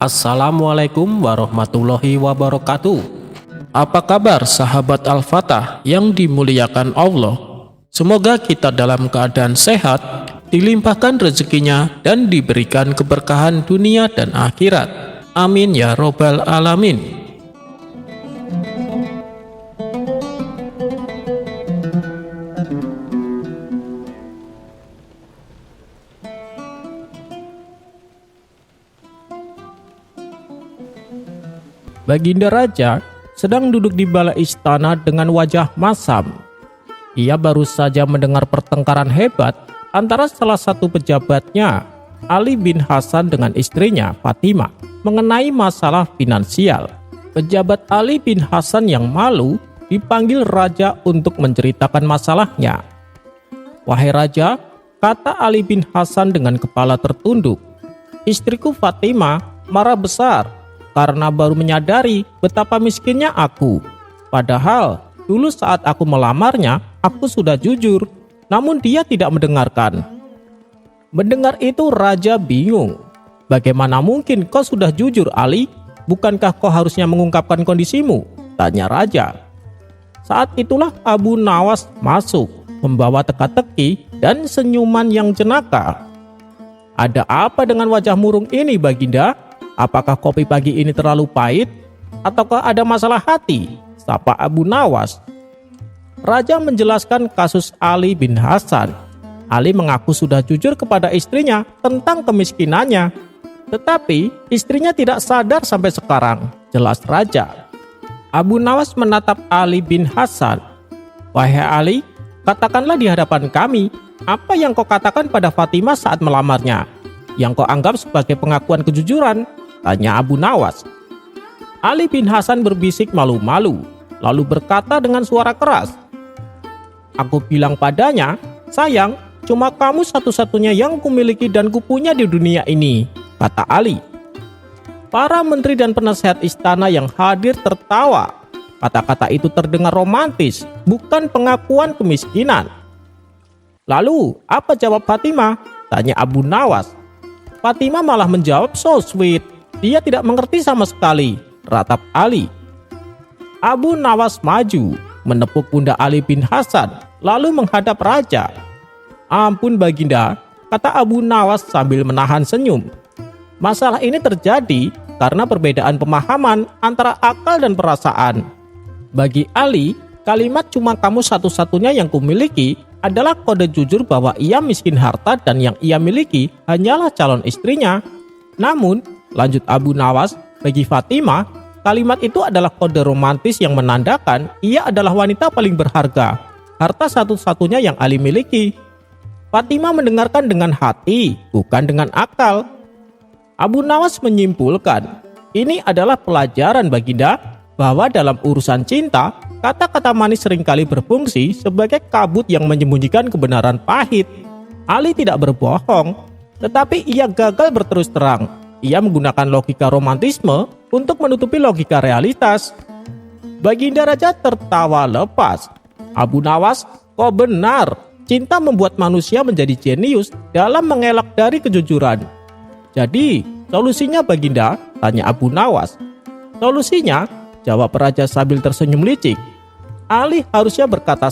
Assalamualaikum warahmatullahi wabarakatuh. Apa kabar sahabat Al-Fatah yang dimuliakan Allah? Semoga kita dalam keadaan sehat, dilimpahkan rezekinya dan diberikan keberkahan dunia dan akhirat. Amin ya robbal alamin. Baginda Raja sedang duduk di balai istana dengan wajah masam. Ia baru saja mendengar pertengkaran hebat antara salah satu pejabatnya, Ali bin Hasan, dengan istrinya, Fatimah, mengenai masalah finansial. Pejabat Ali bin Hasan yang malu dipanggil Raja untuk menceritakan masalahnya. "Wahai Raja," kata Ali bin Hasan dengan kepala tertunduk, "istriku Fatimah marah besar karena baru menyadari betapa miskinnya aku. Padahal dulu saat aku melamarnya, aku sudah jujur, namun dia tidak mendengarkan." Mendengar itu Raja bingung. "Bagaimana mungkin kau sudah jujur, Ali? Bukankah kau harusnya mengungkapkan kondisimu?" tanya Raja. Saat itulah Abu Nawas masuk, membawa teka-teki dan senyuman yang jenaka. "Ada apa dengan wajah murung ini, Baginda? Apakah kopi pagi ini terlalu pahit? Ataukah ada masalah hati?" sapa Abu Nawas. Raja menjelaskan kasus Ali bin Hasan. Ali mengaku sudah jujur kepada istrinya tentang kemiskinannya. Tetapi istrinya tidak sadar sampai sekarang, jelas Raja. Abu Nawas menatap Ali bin Hasan. "Wahai Ali, katakanlah di hadapan kami, apa yang kau katakan pada Fatimah saat melamarnya, yang kau anggap sebagai pengakuan kejujuran?" tanya Abu Nawas. Ali bin Hasan berbisik malu-malu, lalu berkata dengan suara keras, "Aku bilang padanya, sayang, cuma kamu satu-satunya yang kumiliki dan kupunya di dunia ini," kata Ali. Para menteri dan penasehat istana yang hadir tertawa. Kata-kata itu terdengar romantis, bukan pengakuan kemiskinan. "Lalu, apa jawab Fatimah?" tanya Abu Nawas. Fatimah malah menjawab, "So sweet. Dia tidak mengerti sama sekali," ratap Ali. Abu Nawas maju, menepuk pundak Ali bin Hasan, lalu menghadap Raja. "Ampun Baginda," kata Abu Nawas sambil menahan senyum. "Masalah ini terjadi karena perbedaan pemahaman antara akal dan perasaan. Bagi Ali, kalimat 'cuma kamu satu-satunya yang kumiliki' adalah kode jujur bahwa ia miskin harta dan yang ia miliki hanyalah calon istrinya. Namun," lanjut Abu Nawas, "bagi Fatimah, kalimat itu adalah kode romantis yang menandakan ia adalah wanita paling berharga, harta satu-satunya yang Ali miliki." Fatimah mendengarkan dengan hati, bukan dengan akal. Abu Nawas menyimpulkan, "Ini adalah pelajaran Baginda, bahwa dalam urusan cinta, kata-kata manis seringkali berfungsi sebagai kabut yang menyembunyikan kebenaran pahit. Ali tidak berbohong, tetapi ia gagal berterus terang. Ia menggunakan logika romantisme untuk menutupi logika realitas." Baginda Raja tertawa lepas. "Abu Nawas, kau benar. Cinta membuat manusia menjadi jenius dalam mengelak dari kejujuran." "Jadi, solusinya Baginda?" tanya Abu Nawas. "Solusinya?" jawab Raja sambil tersenyum licik. Ali harusnya berkata,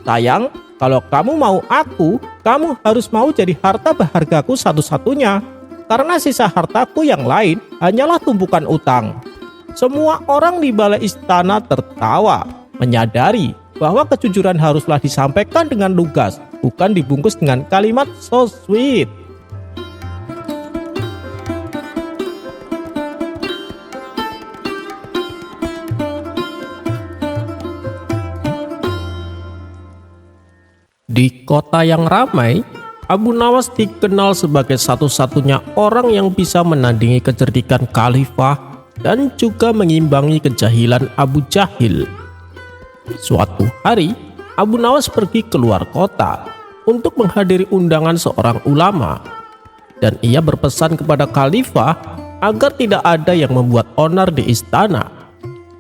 sayang, kalau kamu mau aku, kamu harus mau jadi harta berhargaku satu-satunya. Karena sisa hartaku yang lain hanyalah tumpukan utang." Semua orang di balai istana tertawa, menyadari bahwa kejujuran haruslah disampaikan dengan lugas, bukan dibungkus dengan kalimat "so sweet". Di kota yang ramai, Abu Nawas dikenal sebagai satu-satunya orang yang bisa menandingi kecerdikan khalifah dan juga mengimbangi kejahilan Abu Jahil. Suatu hari, Abu Nawas pergi keluar kota untuk menghadiri undangan seorang ulama, dan ia berpesan kepada khalifah agar tidak ada yang membuat onar di istana.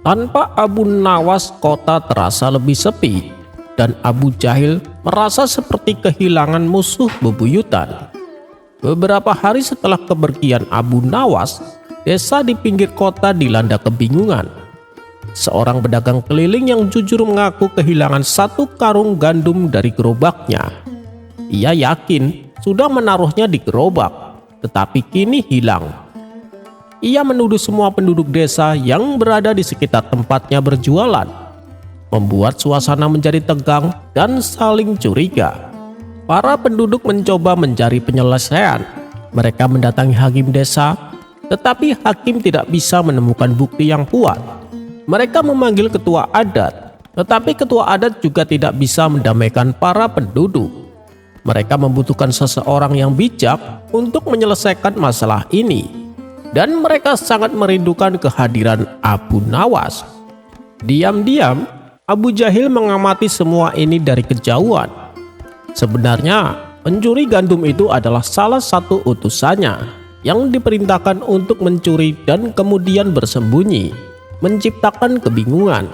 Tanpa Abu Nawas, kota terasa lebih sepi, dan Abu Jahil merasa seperti kehilangan musuh bebuyutan. Beberapa hari setelah kepergian Abu Nawas, desa di pinggir kota dilanda kebingungan. Seorang pedagang keliling yang jujur mengaku kehilangan 1 karung gandum dari gerobaknya. Ia yakin sudah menaruhnya di gerobak, tetapi kini hilang. Ia menuduh semua penduduk desa yang berada di sekitar tempatnya berjualan, membuat suasana menjadi tegang dan saling curiga. Para penduduk mencoba mencari penyelesaian. Mereka mendatangi hakim desa, tetapi hakim tidak bisa menemukan bukti yang kuat. Mereka memanggil ketua adat, tetapi ketua adat juga tidak bisa mendamaikan para penduduk. Mereka membutuhkan seseorang yang bijak untuk menyelesaikan masalah ini. Dan mereka sangat merindukan kehadiran Abu Nawas. Diam-diam, Abu Jahil mengamati semua ini dari kejauhan. Sebenarnya, pencuri gandum itu adalah salah satu utusannya yang diperintahkan untuk mencuri dan kemudian bersembunyi, menciptakan kebingungan.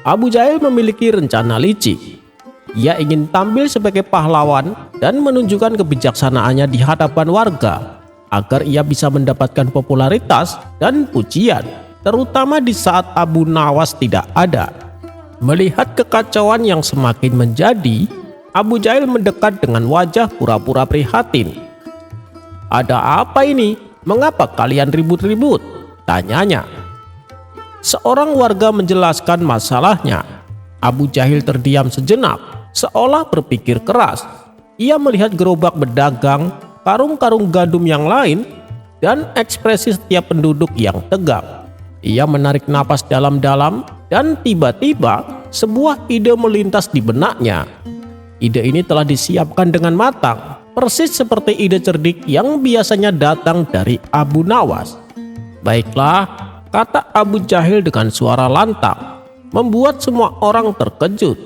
Abu Jahil memiliki rencana licik. Ia ingin tampil sebagai pahlawan dan menunjukkan kebijaksanaannya di hadapan warga, agar ia bisa mendapatkan popularitas dan pujian, terutama di saat Abu Nawas tidak ada. Melihat kekacauan yang semakin menjadi, Abu Jahil mendekat dengan wajah pura-pura prihatin. "Ada apa ini? Mengapa kalian ribut-ribut?" tanyanya. Seorang warga menjelaskan masalahnya. Abu Jahil terdiam sejenak, seolah berpikir keras. Ia melihat gerobak pedagang, karung-karung gandum yang lain, dan ekspresi setiap penduduk yang tegang. Ia menarik napas dalam-dalam dan tiba-tiba sebuah ide melintas di benaknya. Ide ini telah disiapkan dengan matang, persis seperti ide cerdik yang biasanya datang dari Abu Nawas. "Baiklah," kata Abu Jahil dengan suara lantang, membuat semua orang terkejut.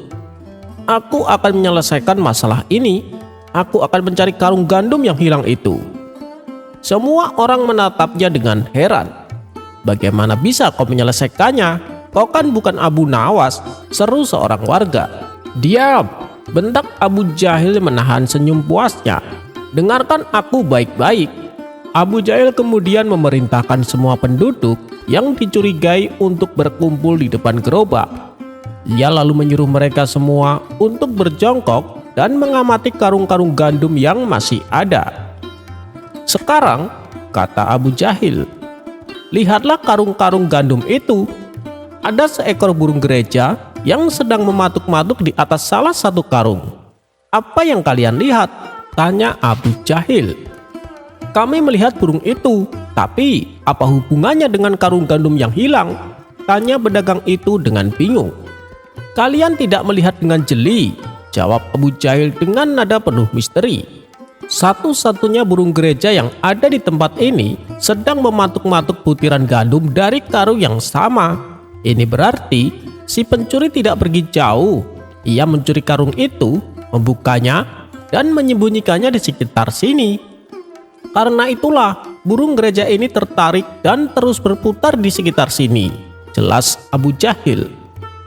"Aku akan menyelesaikan masalah ini. Aku akan mencari karung gandum yang hilang itu." Semua orang menatapnya dengan heran. "Bagaimana bisa kau menyelesaikannya? Kau kan bukan Abu Nawas," seru seorang warga. "Diam!" bentak Abu Jahil menahan senyum puasnya. "Dengarkan aku baik-baik." Abu Jahil kemudian memerintahkan semua penduduk yang dicurigai untuk berkumpul di depan gerobak. Ia lalu menyuruh mereka semua untuk berjongkok dan mengamati karung-karung gandum yang masih ada. "Sekarang," kata Abu Jahil, "lihatlah karung-karung gandum itu. Ada seekor burung gereja yang sedang mematuk-matuk di atas salah satu karung. Apa yang kalian lihat?" tanya Abu Jahil. "Kami melihat burung itu, tapi apa hubungannya dengan karung gandum yang hilang?" tanya pedagang itu dengan bingung. "Kalian tidak melihat dengan jeli," jawab Abu Jahil dengan nada penuh misteri. "Satu-satunya burung gereja yang ada di tempat ini sedang mematuk-matuk butiran gandum dari karung yang sama. Ini berarti si pencuri tidak pergi jauh. Ia mencuri karung itu, membukanya, dan menyembunyikannya di sekitar sini. Karena itulah burung gereja ini tertarik dan terus berputar di sekitar sini," jelas Abu Jahil.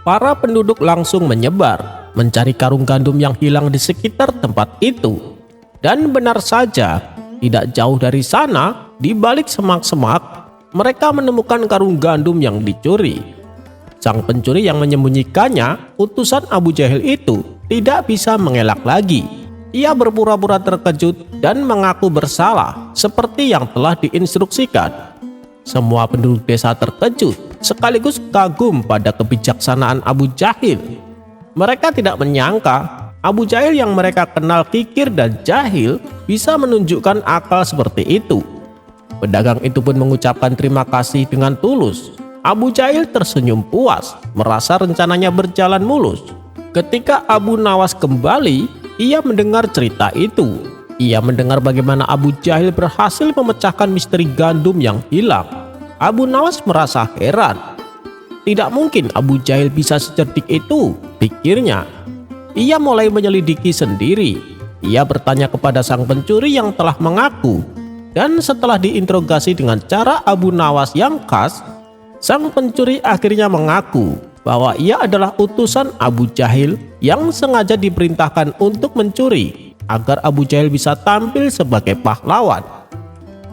Para penduduk langsung menyebar, mencari karung gandum yang hilang di sekitar tempat itu. Dan benar saja, tidak jauh dari sana, di balik semak-semak, mereka menemukan karung gandum yang dicuri. Sang pencuri yang menyembunyikannya, utusan Abu Jahil itu, tidak bisa mengelak lagi. Ia berpura-pura terkejut dan mengaku bersalah, seperti yang telah diinstruksikan. Semua penduduk desa terkejut, sekaligus kagum pada kebijaksanaan Abu Jahil. Mereka tidak menyangka Abu Jahil yang mereka kenal kikir dan jahil bisa menunjukkan akal seperti itu. Pedagang itu pun mengucapkan terima kasih dengan tulus. Abu Jahil tersenyum puas, merasa rencananya berjalan mulus. Ketika Abu Nawas kembali, ia mendengar cerita itu. Ia mendengar bagaimana Abu Jahil berhasil memecahkan misteri gandum yang hilang. Abu Nawas merasa heran. Tidak mungkin Abu Jahil bisa secerdik itu, pikirnya. Ia mulai menyelidiki sendiri. Ia bertanya kepada sang pencuri yang telah mengaku. Dan setelah diinterogasi dengan cara Abu Nawas yang khas, sang pencuri akhirnya mengaku bahwa ia adalah utusan Abu Jahil yang sengaja diperintahkan untuk mencuri. agar Abu Jahil bisa tampil sebagai pahlawan.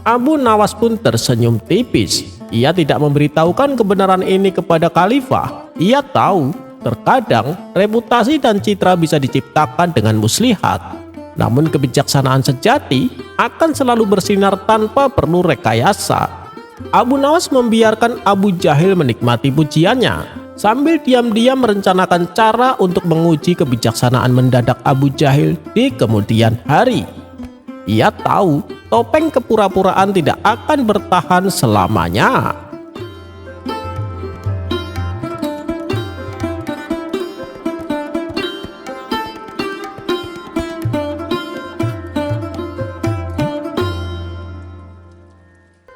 Abu Nawas pun tersenyum tipis. Ia tidak memberitahukan kebenaran ini kepada khalifah. Ia tahu terkadang reputasi dan citra bisa diciptakan dengan muslihat. Namun kebijaksanaan sejati akan selalu bersinar tanpa perlu rekayasa. Abu Nawas membiarkan Abu Jahil menikmati pujiannya, sambil diam-diam merencanakan cara untuk menguji kebijaksanaan mendadak Abu Jahil di kemudian hari. Ia tahu topeng kepura-puraan tidak akan bertahan selamanya.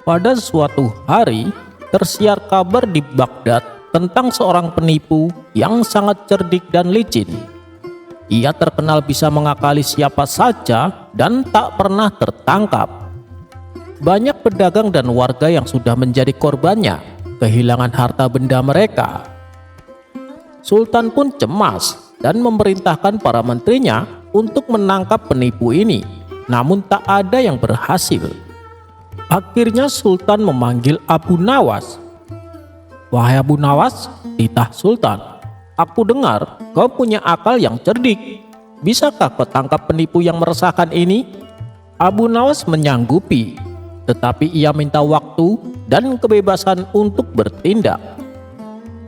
Pada suatu hari, tersiar kabar di Baghdad tentang seorang penipu yang sangat cerdik dan licin. Ia terkenal bisa mengakali siapa saja dan tak pernah tertangkap. Banyak pedagang dan warga yang sudah menjadi korbannya kehilangan harta benda mereka. Sultan pun cemas dan memerintahkan para menterinya untuk menangkap penipu ini, namun tak ada yang berhasil. Akhirnya Sultan memanggil Abu Nawas. "Wahai Abu Nawas," titah Sultan, "aku dengar kau punya akal yang cerdik. Bisakah kau tangkap penipu yang meresahkan ini?" Abu Nawas menyanggupi, tetapi ia minta waktu dan kebebasan untuk bertindak.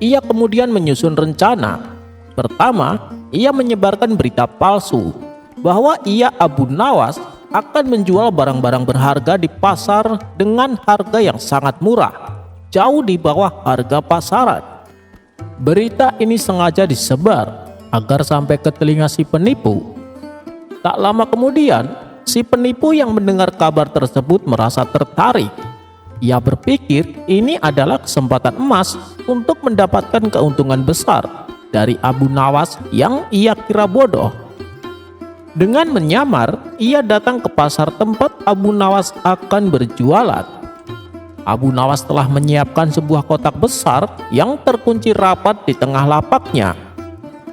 Ia kemudian menyusun rencana. Pertama, ia menyebarkan berita palsu bahwa ia Abu Nawas akan menjual barang-barang berharga di pasar dengan harga yang sangat murah, jauh di bawah harga pasaran. Berita ini sengaja disebar agar sampai ke telinga si penipu. Tak lama kemudian, si penipu yang mendengar kabar tersebut merasa tertarik. Ia berpikir ini adalah kesempatan emas untuk mendapatkan keuntungan besar dari Abu Nawas yang ia kira bodoh. Dengan menyamar, ia datang ke pasar tempat Abu Nawas akan berjualan. Abu Nawas telah menyiapkan sebuah kotak besar yang terkunci rapat di tengah lapaknya.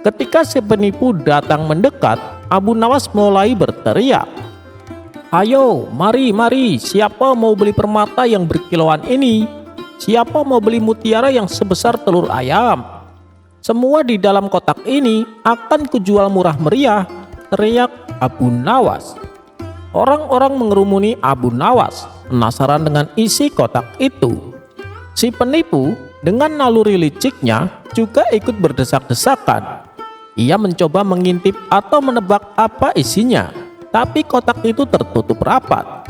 Ketika si penipu datang mendekat, Abu Nawas mulai berteriak, "Ayo, mari, siapa mau beli permata yang berkilauan ini? Siapa mau beli mutiara yang sebesar telur ayam? Semua di dalam kotak ini akan kujual murah meriah," teriak Abu Nawas. Orang-orang mengerumuni Abu Nawas, penasaran dengan isi kotak itu. Si penipu dengan naluri liciknya juga ikut berdesak-desakan. Ia mencoba mengintip atau menebak apa isinya, tapi kotak itu tertutup rapat.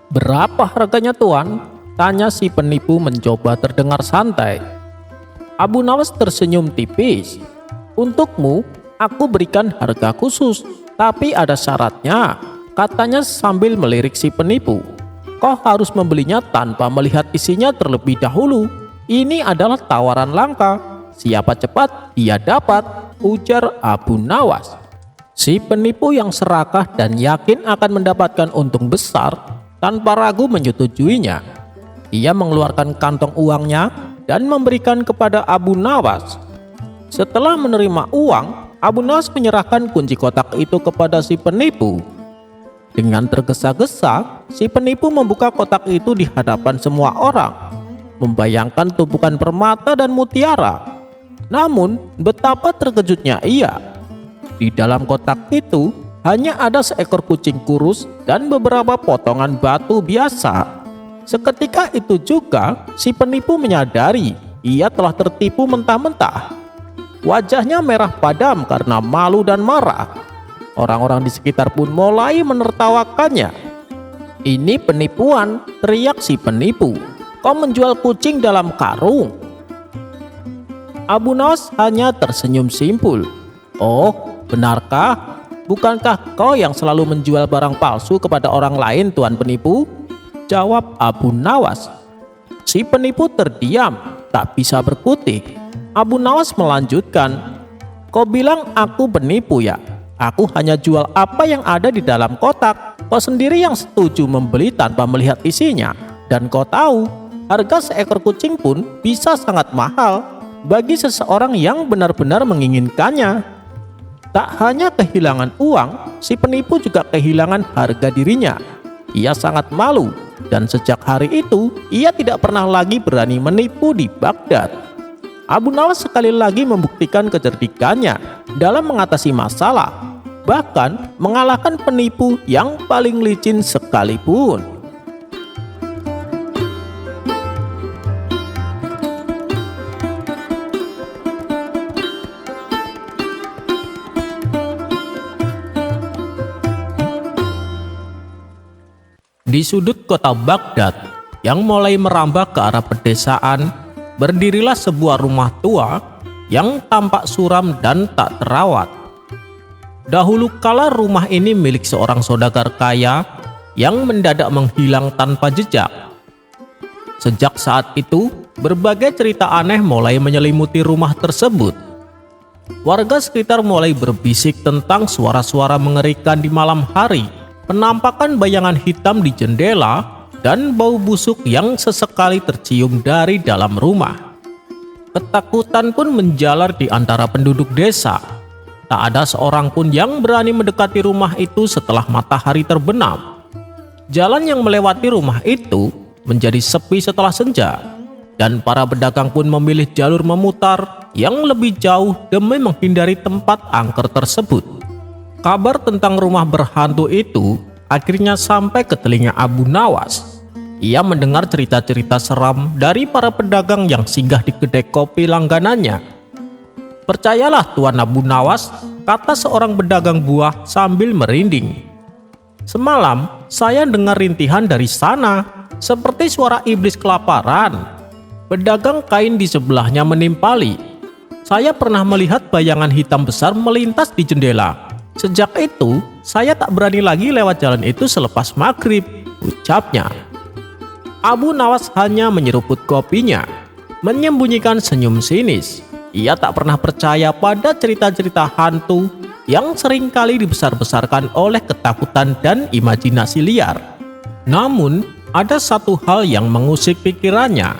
"Berapa harganya, Tuan?" tanya si penipu mencoba terdengar santai. Abu Nawas tersenyum tipis. "Untukmu aku berikan harga khusus, tapi ada syaratnya," katanya sambil melirik si penipu. "Kau harus membelinya tanpa melihat isinya terlebih dahulu. Ini adalah tawaran langka. Siapa cepat, dia dapat," ujar Abu Nawas. Si penipu yang serakah dan yakin akan mendapatkan untung besar tanpa ragu menyetujuinya. Ia mengeluarkan kantong uangnya dan memberikan kepada Abu Nawas. Setelah menerima uang, Abu Nawas menyerahkan kunci kotak itu kepada si penipu. Dengan tergesa-gesa, si penipu membuka kotak itu di hadapan semua orang, membayangkan tumpukan permata dan mutiara. Namun, betapa terkejutnya ia. Di dalam kotak itu hanya ada seekor kucing kurus dan beberapa potongan batu biasa. Seketika itu juga, si penipu menyadari ia telah tertipu mentah-mentah. Wajahnya merah padam karena malu dan marah. Orang-orang di sekitar pun mulai menertawakannya. "Ini penipuan," teriak si penipu. "Kau menjual kucing dalam karung." Abu Nawas hanya tersenyum simpul. "Oh, benarkah? Bukankah kau yang selalu menjual barang palsu kepada orang lain, Tuan penipu?" jawab Abu Nawas. Si penipu terdiam, tak bisa berkutik. Abu Nawas melanjutkan, "Kau bilang aku penipu ya? Aku hanya jual apa yang ada di dalam kotak. Kau sendiri yang setuju membeli tanpa melihat isinya. Dan kau tahu, harga seekor kucing pun bisa sangat mahal bagi seseorang yang benar-benar menginginkannya." Tak hanya kehilangan uang, si penipu juga kehilangan harga dirinya. Ia sangat malu, dan sejak hari itu ia tidak pernah lagi berani menipu di Baghdad. Abu Nawas sekali lagi membuktikan kecerdikannya dalam mengatasi masalah, bahkan mengalahkan penipu yang paling licin sekalipun. Di sudut kota Baghdad yang mulai merambah ke arah pedesaan, berdirilah sebuah rumah tua yang tampak suram dan tak terawat. Dahulu kala rumah ini milik seorang saudagar kaya yang mendadak menghilang tanpa jejak. Sejak saat itu, berbagai cerita aneh mulai menyelimuti rumah tersebut. Warga sekitar mulai berbisik tentang suara-suara mengerikan di malam hari, penampakan bayangan hitam di jendela, dan bau busuk yang sesekali tercium dari dalam rumah. Ketakutan pun menjalar di antara penduduk desa. Tak ada seorang pun yang berani mendekati rumah itu setelah matahari terbenam. Jalan yang melewati rumah itu menjadi sepi setelah senja, dan para pedagang pun memilih jalur memutar yang lebih jauh demi menghindari tempat angker tersebut. Kabar tentang rumah berhantu itu akhirnya sampai ke telinga Abu Nawas. Ia mendengar cerita-cerita seram dari para pedagang yang singgah di kedai kopi langganannya. "Percayalah Tuan Abu Nawas," kata seorang pedagang buah sambil merinding. "Semalam saya dengar rintihan dari sana, seperti suara iblis kelaparan." Pedagang kain di sebelahnya menimpali, "Saya pernah melihat bayangan hitam besar melintas di jendela. Sejak itu, saya tak berani lagi lewat jalan itu selepas maghrib," ucapnya. Abu Nawas hanya menyeruput kopinya, menyembunyikan senyum sinis. Ia tak pernah percaya pada cerita-cerita hantu yang seringkali dibesar-besarkan oleh ketakutan dan imajinasi liar. Namun, ada satu hal yang mengusik pikirannya.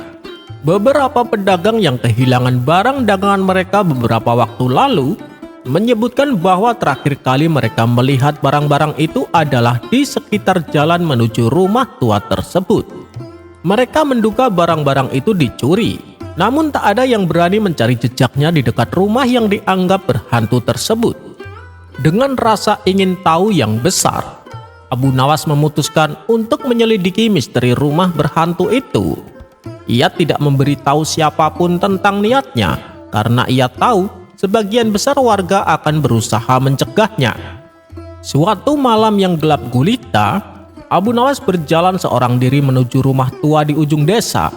Beberapa pedagang yang kehilangan barang dagangan mereka beberapa waktu lalu menyebutkan bahwa terakhir kali mereka melihat barang-barang itu adalah di sekitar jalan menuju rumah tua tersebut. Mereka menduga barang-barang itu dicuri, namun tak ada yang berani mencari jejaknya di dekat rumah yang dianggap berhantu tersebut. Dengan rasa ingin tahu yang besar, Abu Nawas memutuskan untuk menyelidiki misteri rumah berhantu itu. Ia tidak memberitahu siapapun tentang niatnya, karena ia tahu sebagian besar warga akan berusaha mencegahnya. Suatu malam yang gelap gulita, Abu Nawas berjalan seorang diri menuju rumah tua di ujung desa.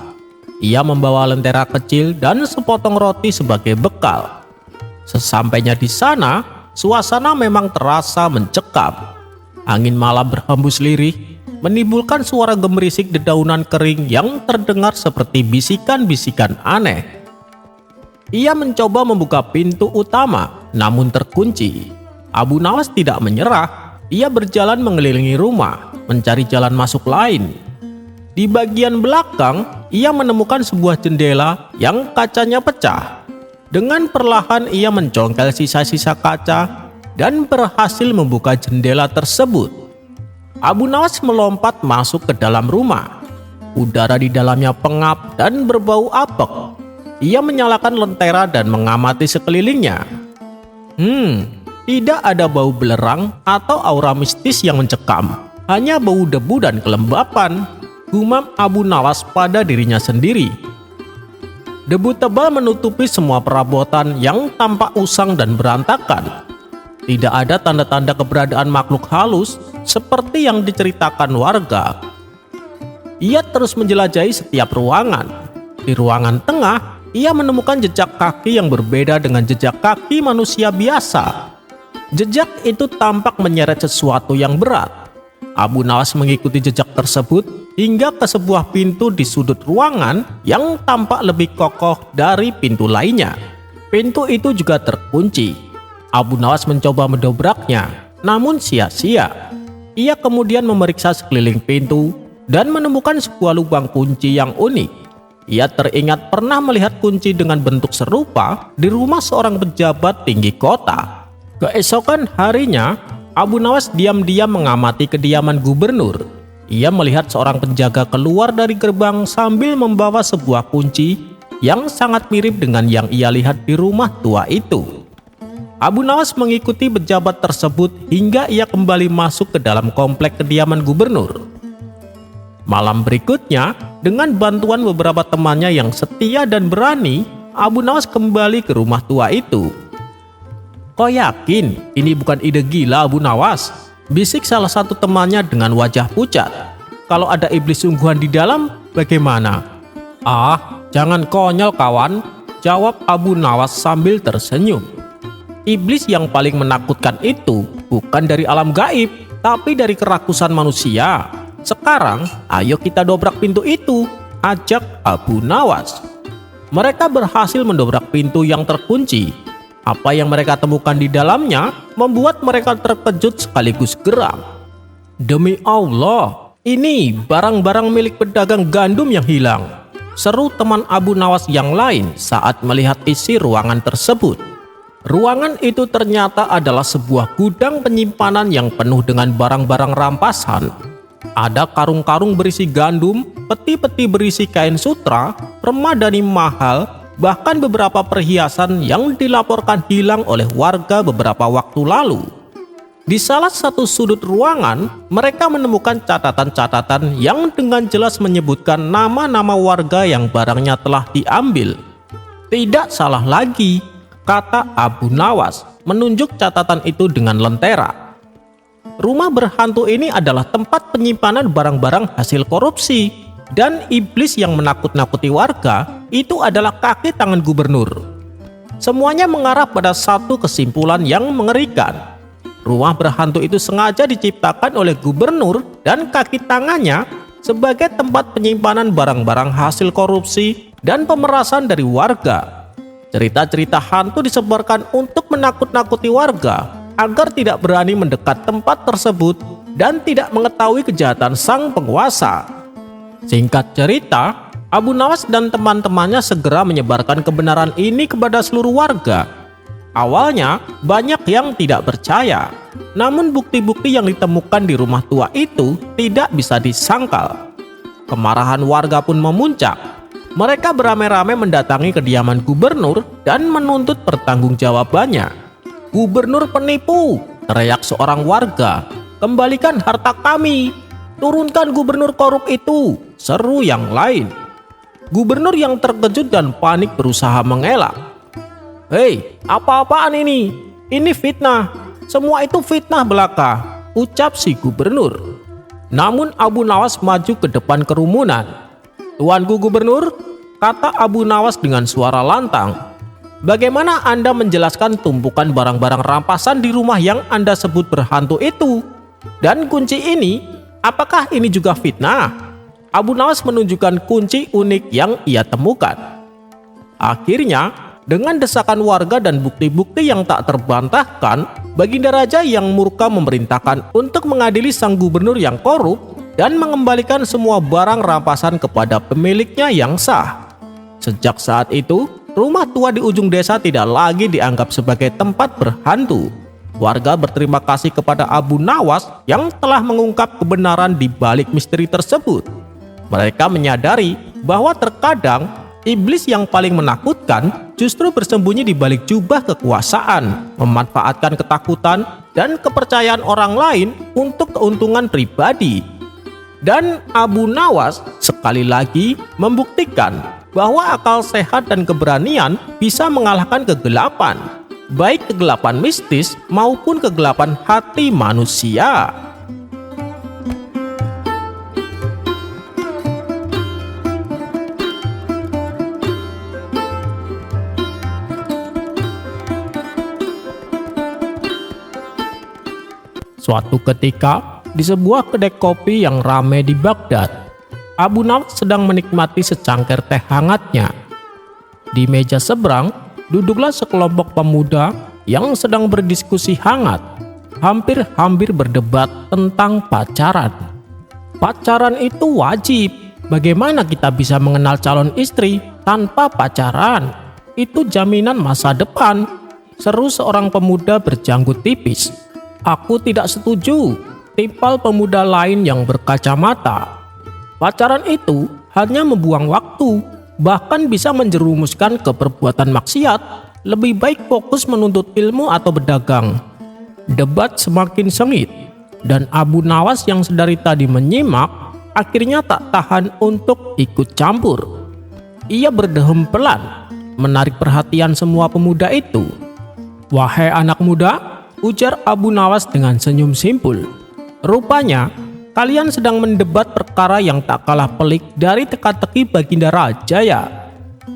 Ia membawa lentera kecil dan sepotong roti sebagai bekal. Sesampainya di sana, suasana memang terasa mencekam. Angin malam berhembus lirih, menimbulkan suara gemerisik dedaunan kering yang terdengar seperti bisikan-bisikan aneh. Ia mencoba membuka pintu utama, namun terkunci. Abu Nawas tidak menyerah. Ia berjalan mengelilingi rumah, mencari jalan masuk lain. Di bagian belakang, ia menemukan sebuah jendela yang kacanya pecah. Dengan perlahan ia mencongkel sisa-sisa kaca dan berhasil membuka jendela tersebut. Abu Nawas melompat masuk ke dalam rumah. Udara di dalamnya pengap dan berbau apek. Ia menyalakan lentera dan mengamati sekelilingnya. Tidak ada bau belerang atau aura mistis yang mencekam. Hanya bau debu dan kelembapan, gumam Abu Nawas pada dirinya sendiri. Debu tebal menutupi semua perabotan yang tampak usang dan berantakan. Tidak ada tanda-tanda keberadaan makhluk halus seperti yang diceritakan warga. Ia terus menjelajahi setiap ruangan. Di ruangan tengah, ia menemukan jejak kaki yang berbeda dengan jejak kaki manusia biasa. Jejak itu tampak menyeret sesuatu yang berat. Abu Nawas mengikuti jejak tersebut hingga ke sebuah pintu di sudut ruangan yang tampak lebih kokoh dari pintu lainnya. Pintu itu juga terkunci. Abu Nawas mencoba mendobraknya, namun sia-sia. Ia kemudian memeriksa sekeliling pintu dan menemukan sebuah lubang kunci yang unik. Ia teringat pernah melihat kunci dengan bentuk serupa di rumah seorang pejabat tinggi kota. Keesokan harinya, Abu Nawas diam-diam mengamati kediaman gubernur. Ia melihat seorang penjaga keluar dari gerbang sambil membawa sebuah kunci yang sangat mirip dengan yang ia lihat di rumah tua itu. Abu Nawas mengikuti pejabat tersebut hingga ia kembali masuk ke dalam komplek kediaman gubernur. Malam berikutnya, dengan bantuan beberapa temannya yang setia dan berani, Abu Nawas kembali ke rumah tua itu. "Kau yakin ini bukan ide gila, Abu Nawas?" bisik salah satu temannya dengan wajah pucat. "Kalau ada iblis sungguhan di dalam, bagaimana?" "Ah, jangan konyol kawan," jawab Abu Nawas sambil tersenyum. "Iblis yang paling menakutkan itu bukan dari alam gaib, tapi dari kerakusan manusia. Sekarang, ayo kita dobrak pintu itu," ajak Abu Nawas. Mereka berhasil mendobrak pintu yang terkunci. Apa yang mereka temukan di dalamnya membuat mereka terkejut sekaligus geram. "Demi Allah, ini barang-barang milik pedagang gandum yang hilang," seru teman Abu Nawas yang lain saat melihat isi ruangan tersebut. Ruangan itu ternyata adalah sebuah gudang penyimpanan yang penuh dengan barang-barang rampasan. Ada karung-karung berisi gandum, peti-peti berisi kain sutra, permadani mahal, bahkan beberapa perhiasan yang dilaporkan hilang oleh warga beberapa waktu lalu. Di salah satu sudut ruangan, mereka menemukan catatan-catatan yang dengan jelas menyebutkan nama-nama warga yang barangnya telah diambil. "Tidak salah lagi," kata Abu Nawas, menunjuk catatan itu dengan lentera. Rumah berhantu ini adalah tempat penyimpanan barang-barang hasil korupsi. Dan iblis yang menakut-nakuti warga itu adalah kaki tangan gubernur. Semuanya mengarah pada satu kesimpulan yang mengerikan. Rumah berhantu itu sengaja diciptakan oleh gubernur dan kaki tangannya sebagai tempat penyimpanan barang-barang hasil korupsi dan pemerasan dari warga. Cerita-cerita hantu disebarkan untuk menakut-nakuti warga agar tidak berani mendekat tempat tersebut dan tidak mengetahui kejahatan sang penguasa. Singkat cerita, Abu Nawas dan teman-temannya segera menyebarkan kebenaran ini kepada seluruh warga. Awalnya, banyak yang tidak percaya. Namun bukti-bukti yang ditemukan di rumah tua itu tidak bisa disangkal. Kemarahan warga pun memuncak. Mereka beramai-ramai mendatangi kediaman gubernur dan menuntut pertanggungjawabannya. "Gubernur penipu!" teriak seorang warga. "Kembalikan harta kami! Turunkan gubernur korup itu!" seru yang lain. Gubernur yang terkejut dan panik berusaha mengelak. "Hei, apa-apaan ini? Ini fitnah. Semua itu fitnah belaka," ucap si gubernur. Namun Abu Nawas maju ke depan kerumunan. "Tuanku gubernur," kata Abu Nawas dengan suara lantang, "bagaimana Anda menjelaskan tumpukan barang-barang rampasan di rumah yang Anda sebut berhantu itu? Dan kunci ini, apakah ini juga fitnah?" Abu Nawas menunjukkan kunci unik yang ia temukan. Akhirnya, dengan desakan warga dan bukti-bukti yang tak terbantahkan, Baginda Raja yang murka memerintahkan untuk mengadili sang gubernur yang korup dan mengembalikan semua barang rampasan kepada pemiliknya yang sah. Sejak saat itu, rumah tua di ujung desa tidak lagi dianggap sebagai tempat berhantu. Warga berterima kasih kepada Abu Nawas yang telah mengungkap kebenaran di balik misteri tersebut. Mereka menyadari bahwa terkadang iblis yang paling menakutkan justru bersembunyi di balik jubah kekuasaan, memanfaatkan ketakutan dan kepercayaan orang lain untuk keuntungan pribadi. Dan Abu Nawas sekali lagi membuktikan bahwa akal sehat dan keberanian bisa mengalahkan kegelapan, baik kegelapan mistis maupun kegelapan hati manusia. Suatu ketika, di sebuah kedai kopi yang ramai di Baghdad, Abu Nawas sedang menikmati secangkir teh hangatnya. Di meja seberang, duduklah sekelompok pemuda yang sedang berdiskusi hangat, hampir-hampir berdebat tentang pacaran. Pacaran itu wajib. Bagaimana kita bisa mengenal calon istri tanpa pacaran? Itu jaminan masa depan. seru seorang pemuda berjanggut tipis. "Aku tidak setuju," tipal pemuda lain yang berkacamata. "Pacaran itu hanya membuang waktu, bahkan bisa menjerumuskan ke perbuatan maksiat. Lebih baik fokus menuntut ilmu atau berdagang." Debat semakin sengit, dan Abu Nawas yang sedari tadi menyimak akhirnya tak tahan untuk ikut campur. Ia berdehem pelan, menarik perhatian semua pemuda itu. "Wahai anak muda," ujar Abu Nawas dengan senyum simpul. "Rupanya kalian sedang mendebat perkara yang tak kalah pelik dari teka-teki Baginda Raja ya?"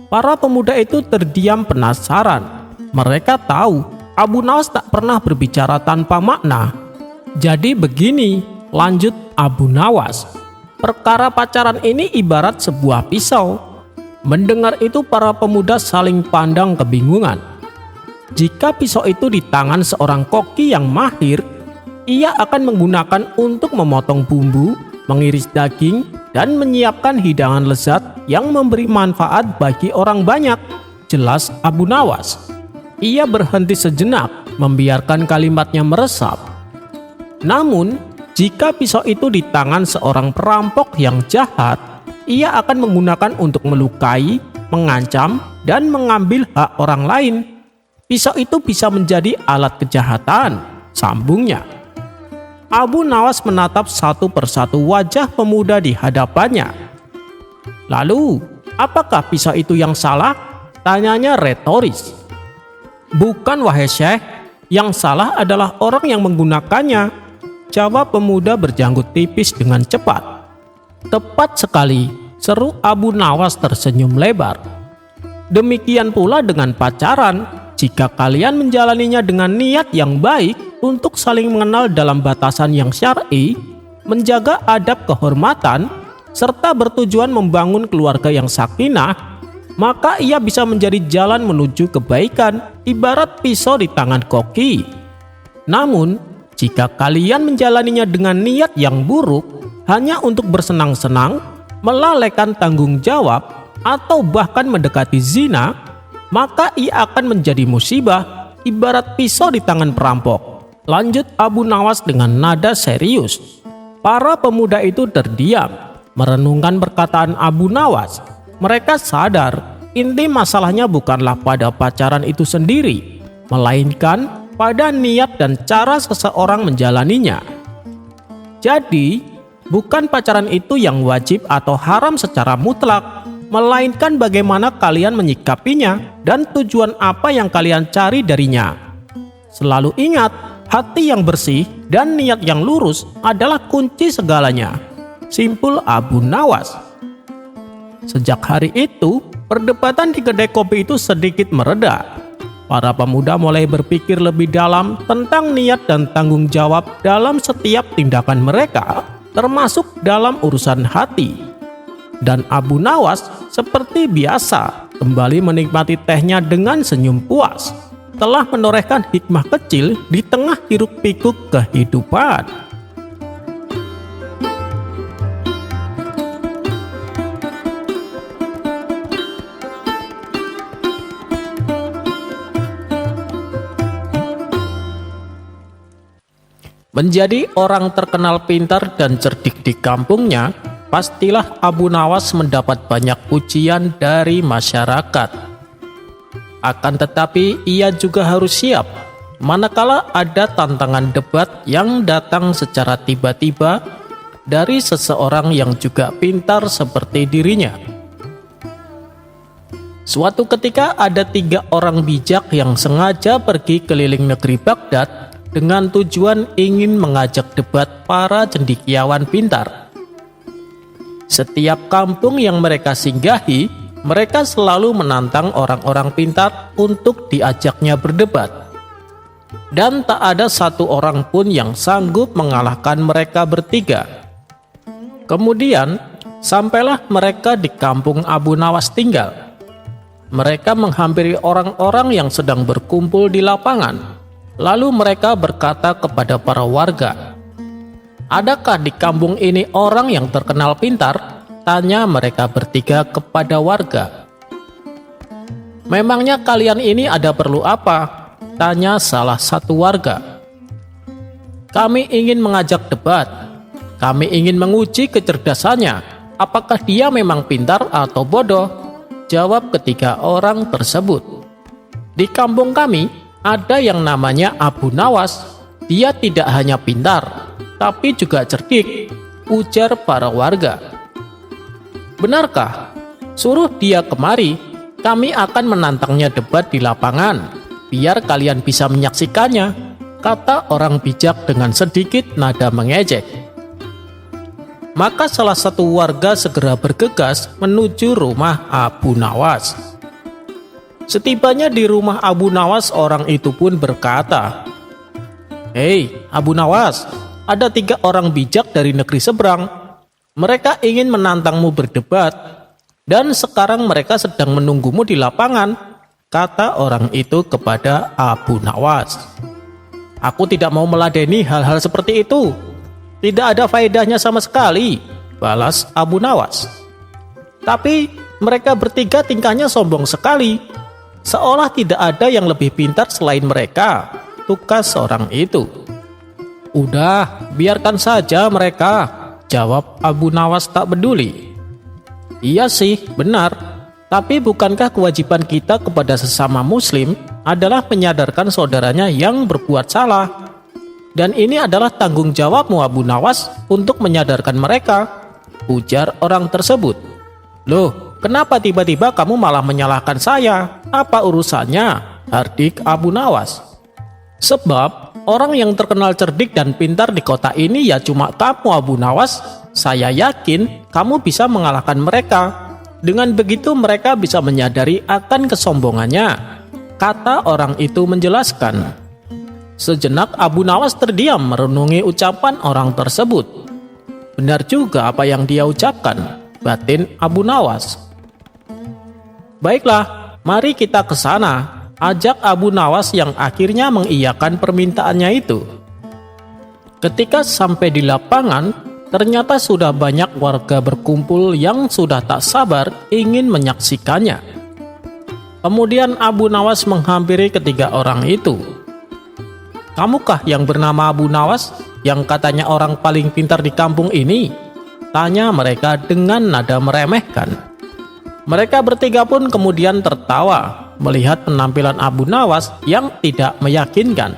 Para pemuda itu terdiam penasaran. Mereka tahu Abu Nawas tak pernah berbicara tanpa makna. "Jadi begini," lanjut Abu Nawas, "perkara pacaran ini ibarat sebuah pisau." Mendengar itu para pemuda saling pandang kebingungan. Jika pisau itu di tangan seorang koki yang mahir, ia akan menggunakan untuk memotong bumbu, mengiris daging, dan menyiapkan hidangan lezat yang memberi manfaat bagi orang banyak, jelas Abu Nawas. Ia berhenti sejenak, membiarkan kalimatnya meresap. Namun, jika pisau itu di tangan seorang perampok yang jahat, ia akan menggunakan untuk melukai, mengancam, dan mengambil hak orang lain. Pisau itu bisa menjadi alat kejahatan, sambungnya. Abu Nawas menatap satu persatu wajah pemuda di hadapannya. "Lalu, apakah pisau itu yang salah?" tanyanya retoris. "Bukan wahai Syekh, yang salah adalah orang yang menggunakannya," jawab pemuda berjanggut tipis dengan cepat. "Tepat sekali," seru Abu Nawas tersenyum lebar. "Demikian pula dengan pacaran. Jika kalian menjalaninya dengan niat yang baik untuk saling mengenal dalam batasan yang syar'i, menjaga adab kehormatan, serta bertujuan membangun keluarga yang sakinah, maka ia bisa menjadi jalan menuju kebaikan, ibarat pisau di tangan koki. Namun, jika kalian menjalaninya dengan niat yang buruk, hanya untuk bersenang-senang, melalaikan tanggung jawab, atau bahkan mendekati zina, maka ia akan menjadi musibah, ibarat pisau di tangan perampok," lanjut Abu Nawas dengan nada serius. Para pemuda itu terdiam, merenungkan perkataan Abu Nawas. Mereka sadar inti masalahnya bukanlah pada pacaran itu sendiri, melainkan pada niat dan cara seseorang menjalaninya. Jadi, bukan pacaran itu yang wajib atau haram secara mutlak, melainkan bagaimana kalian menyikapinya dan tujuan apa yang kalian cari darinya. Selalu ingat, hati yang bersih dan niat yang lurus adalah kunci segalanya. Simpul Abu Nawas. Sejak hari itu, perdebatan di kedai kopi itu sedikit mereda. Para pemuda mulai berpikir lebih dalam tentang niat dan tanggung jawab dalam setiap tindakan mereka, termasuk dalam urusan hati. Dan Abu Nawas seperti biasa kembali menikmati tehnya dengan senyum puas, telah menorehkan hikmah kecil di tengah hiruk-pikuk kehidupan. Menjadi orang terkenal pintar dan cerdik di kampungnya, pastilah Abu Nawas mendapat banyak pujian dari masyarakat. Akan tetapi ia juga harus siap manakala ada tantangan debat yang datang secara tiba-tiba dari seseorang yang juga pintar seperti dirinya. Suatu ketika ada 3 orang bijak yang sengaja pergi keliling negeri Baghdad dengan tujuan ingin mengajak debat para cendekiawan pintar. Setiap kampung yang mereka singgahi, mereka selalu menantang orang-orang pintar untuk diajaknya berdebat. Dan tak ada satu orang pun yang sanggup mengalahkan mereka bertiga. Kemudian, sampailah mereka di kampung Abu Nawas tinggal. Mereka menghampiri orang-orang yang sedang berkumpul di lapangan. Lalu mereka berkata kepada para warga, "Adakah di kampung ini orang yang terkenal pintar?" tanya mereka bertiga kepada warga. "Memangnya kalian ini ada perlu apa?" tanya salah satu warga. Kami ingin mengajak debat. Kami ingin menguji kecerdasannya. Apakah dia memang pintar atau bodoh? Jawab ketiga orang tersebut. Di kampung kami ada yang namanya Abu Nawas. Dia tidak hanya pintar, tapi juga cerdik, ujar para warga. Benarkah? Suruh dia kemari. Kami akan menantangnya debat di lapangan, biar kalian bisa menyaksikannya, kata orang bijak dengan sedikit nada mengejek. Maka salah satu warga segera bergegas menuju rumah Abu Nawas. Setibanya di rumah Abu Nawas, orang itu pun berkata, "Hei Abu Nawas, ada 3 orang bijak dari negeri seberang. Mereka ingin menantangmu berdebat. Dan sekarang mereka sedang menunggumu di lapangan," kata orang itu kepada Abu Nawas. "Aku tidak mau meladeni hal-hal seperti itu. Tidak ada faedahnya sama sekali," balas Abu Nawas. "Tapi mereka bertiga tingkahnya sombong sekali. Seolah tidak ada yang lebih pintar selain mereka," tukas orang itu. "Udah, biarkan saja mereka," jawab Abu Nawas tak peduli. "Iya sih, benar. Tapi bukankah kewajiban kita kepada sesama muslim adalah menyadarkan saudaranya yang berbuat salah? Dan ini adalah tanggung jawabmu Abu Nawas untuk menyadarkan mereka," ujar orang tersebut. "Loh, kenapa tiba-tiba kamu malah menyalahkan saya? Apa urusannya?" hardik Abu Nawas. "Sebab orang yang terkenal cerdik dan pintar di kota ini ya cuma kamu Abu Nawas. Saya yakin kamu bisa mengalahkan mereka. Dengan begitu mereka bisa menyadari akan kesombongannya," kata orang itu menjelaskan. Sejenak Abu Nawas terdiam merenungi ucapan orang tersebut. Benar juga apa yang dia ucapkan, batin Abu Nawas. "Baiklah, mari kita ke sana," ajak Abu Nawas yang akhirnya mengiyakan permintaannya itu. Ketika sampai di lapangan, ternyata sudah banyak warga berkumpul yang sudah tak sabar ingin menyaksikannya. Kemudian Abu Nawas menghampiri ketiga orang itu. "Kamukah yang bernama Abu Nawas, yang katanya orang paling pintar di kampung ini?" tanya mereka dengan nada meremehkan. Mereka bertiga pun kemudian tertawa melihat penampilan Abu Nawas yang tidak meyakinkan.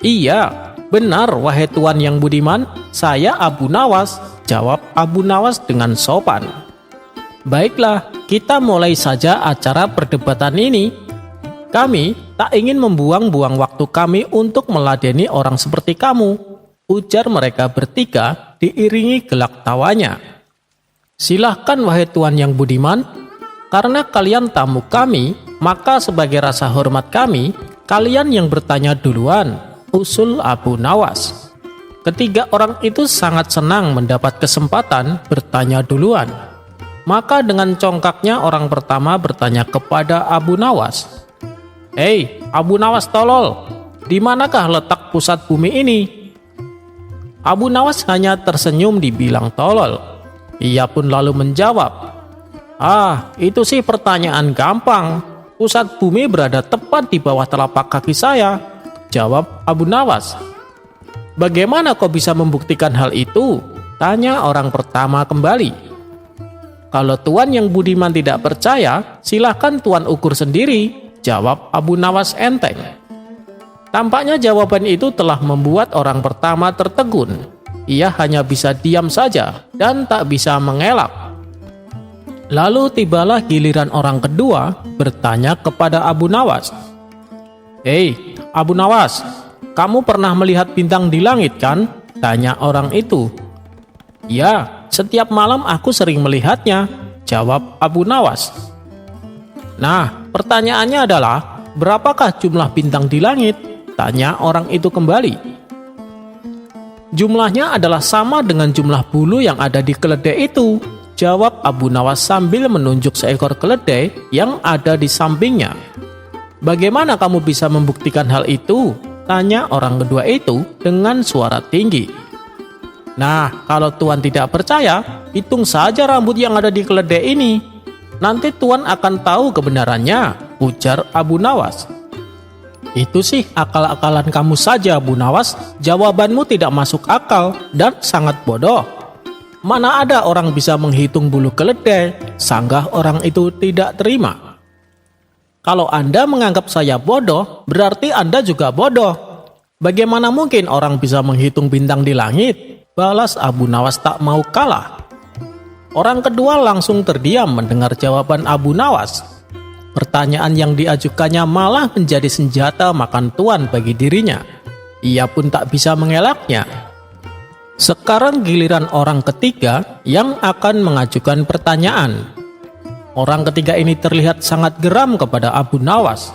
"Iya, benar wahai Tuan yang budiman, saya Abu Nawas," jawab Abu Nawas dengan sopan. "Baiklah, kita mulai saja acara perdebatan ini. Kami tak ingin membuang-buang waktu kami untuk meladeni orang seperti kamu," ujar mereka bertiga diiringi gelak tawanya. "Silahkan wahai Tuan yang budiman, karena kalian tamu kami, maka sebagai rasa hormat kami, kalian yang bertanya duluan," usul Abu Nawas. Ketiga orang itu sangat senang mendapat kesempatan bertanya duluan. Maka dengan congkaknya orang pertama bertanya kepada Abu Nawas, "Hei Abu Nawas tolol, di manakah letak pusat bumi ini?" Abu Nawas hanya tersenyum dibilang tolol. Ia pun lalu menjawab, "Ah, itu sih pertanyaan gampang. Pusat bumi berada tepat di bawah telapak kaki saya," jawab Abu Nawas. "Bagaimana kau bisa membuktikan hal itu?" tanya orang pertama kembali. "Kalau Tuan yang budiman tidak percaya, silahkan Tuan ukur sendiri," jawab Abu Nawas enteng. Tampaknya jawaban itu telah membuat orang pertama tertegun. Ia hanya bisa diam saja dan tak bisa mengelak. Lalu tibalah giliran orang kedua bertanya kepada Abu Nawas. "Hei Abu Nawas, kamu pernah melihat bintang di langit kan?" tanya orang itu. "Ya, setiap malam aku sering melihatnya," jawab Abu Nawas. "Nah, pertanyaannya adalah, berapakah jumlah bintang di langit?" tanya orang itu kembali. "Jumlahnya adalah sama dengan jumlah bulu yang ada di keledai itu," jawab Abu Nawas sambil menunjuk seekor keledai yang ada di sampingnya. "Bagaimana kamu bisa membuktikan hal itu?" tanya orang kedua itu dengan suara tinggi. "Nah, kalau Tuan tidak percaya, hitung saja rambut yang ada di keledai ini. Nanti Tuan akan tahu kebenarannya," ujar Abu Nawas. Itu sih akal-akalan kamu saja, Bu Nawas. Jawabanmu tidak masuk akal dan sangat bodoh. Mana ada orang bisa menghitung bulu keledai, sanggah orang itu tidak terima. Kalau Anda menganggap saya bodoh, berarti Anda juga bodoh. Bagaimana mungkin orang bisa menghitung bintang di langit? Balas Abu Nawas tak mau kalah. Orang kedua langsung terdiam mendengar jawaban Abu Nawas. Pertanyaan yang diajukannya malah menjadi senjata makan tuan bagi dirinya. Ia pun tak bisa mengelaknya. Sekarang giliran orang ketiga yang akan mengajukan pertanyaan. Orang ketiga ini terlihat sangat geram kepada Abu Nawas.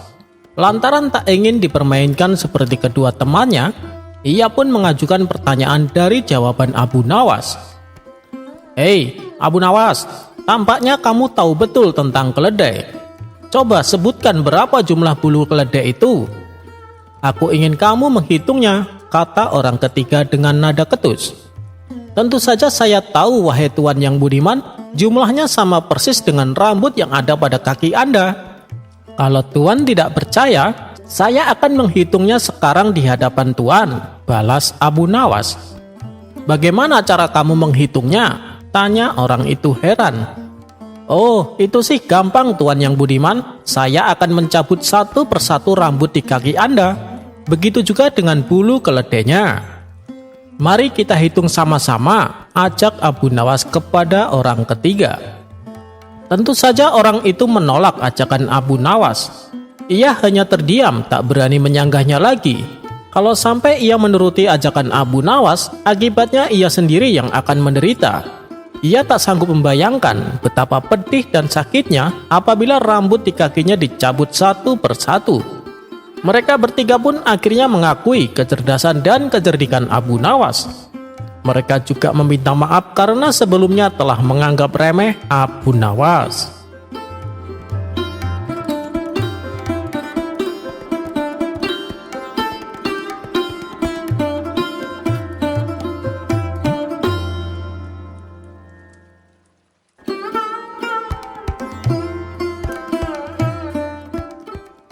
Lantaran tak ingin dipermainkan seperti kedua temannya, ia pun mengajukan pertanyaan dari jawaban Abu Nawas. Hei, Abu Nawas, tampaknya kamu tahu betul tentang keledai. Coba sebutkan berapa jumlah bulu keledai itu. Aku ingin kamu menghitungnya, kata orang ketiga dengan nada ketus. Tentu saja saya tahu, wahai Tuan yang budiman, jumlahnya sama persis dengan rambut yang ada pada kaki Anda. Kalau Tuan tidak percaya, saya akan menghitungnya sekarang di hadapan Tuan, balas Abu Nawas. Bagaimana cara kamu menghitungnya? Tanya orang itu heran. Oh, itu sih gampang Tuan yang budiman. Saya akan mencabut satu persatu rambut di kaki Anda. Begitu juga dengan bulu keledainya. Mari kita hitung sama-sama, ajak Abu Nawas kepada orang ketiga. Tentu saja orang itu menolak ajakan Abu Nawas. Ia hanya terdiam, tak berani menyanggahnya lagi. Kalau sampai ia menuruti ajakan Abu Nawas, akibatnya ia sendiri yang akan menderita. Ia tak sanggup membayangkan betapa pedih dan sakitnya apabila rambut di kakinya dicabut satu persatu. Mereka bertiga pun akhirnya mengakui kecerdasan dan kecerdikan Abu Nawas. Mereka juga meminta maaf karena sebelumnya telah menganggap remeh Abu Nawas.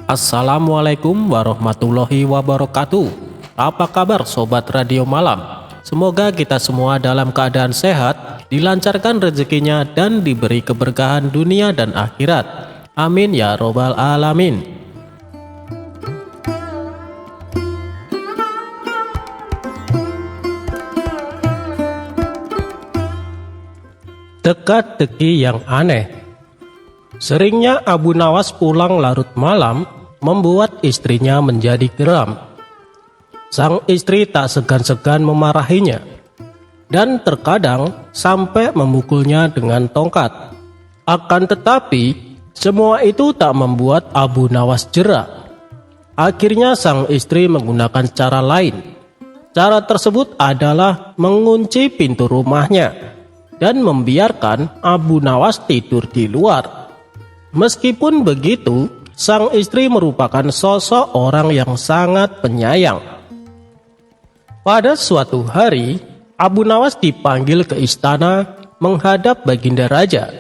Assalamualaikum warahmatullahi wabarakatuh. Apa kabar sobat Radio Malam? Semoga kita semua dalam keadaan sehat, dilancarkan rezekinya dan diberi keberkahan dunia dan akhirat. Amin ya robbal alamin. Teka-teki yang aneh. Seringnya Abu Nawas pulang larut malam membuat istrinya menjadi geram. Sang istri tak segan-segan memarahinya dan terkadang sampai memukulnya dengan tongkat. Akan tetapi semua itu tak membuat Abu Nawas jera. Akhirnya sang istri menggunakan cara lain. Cara tersebut adalah mengunci pintu rumahnya dan membiarkan Abu Nawas tidur di luar. Meskipun begitu, sang istri merupakan sosok orang yang sangat penyayang. Pada suatu hari, Abu Nawas dipanggil ke istana menghadap Baginda Raja.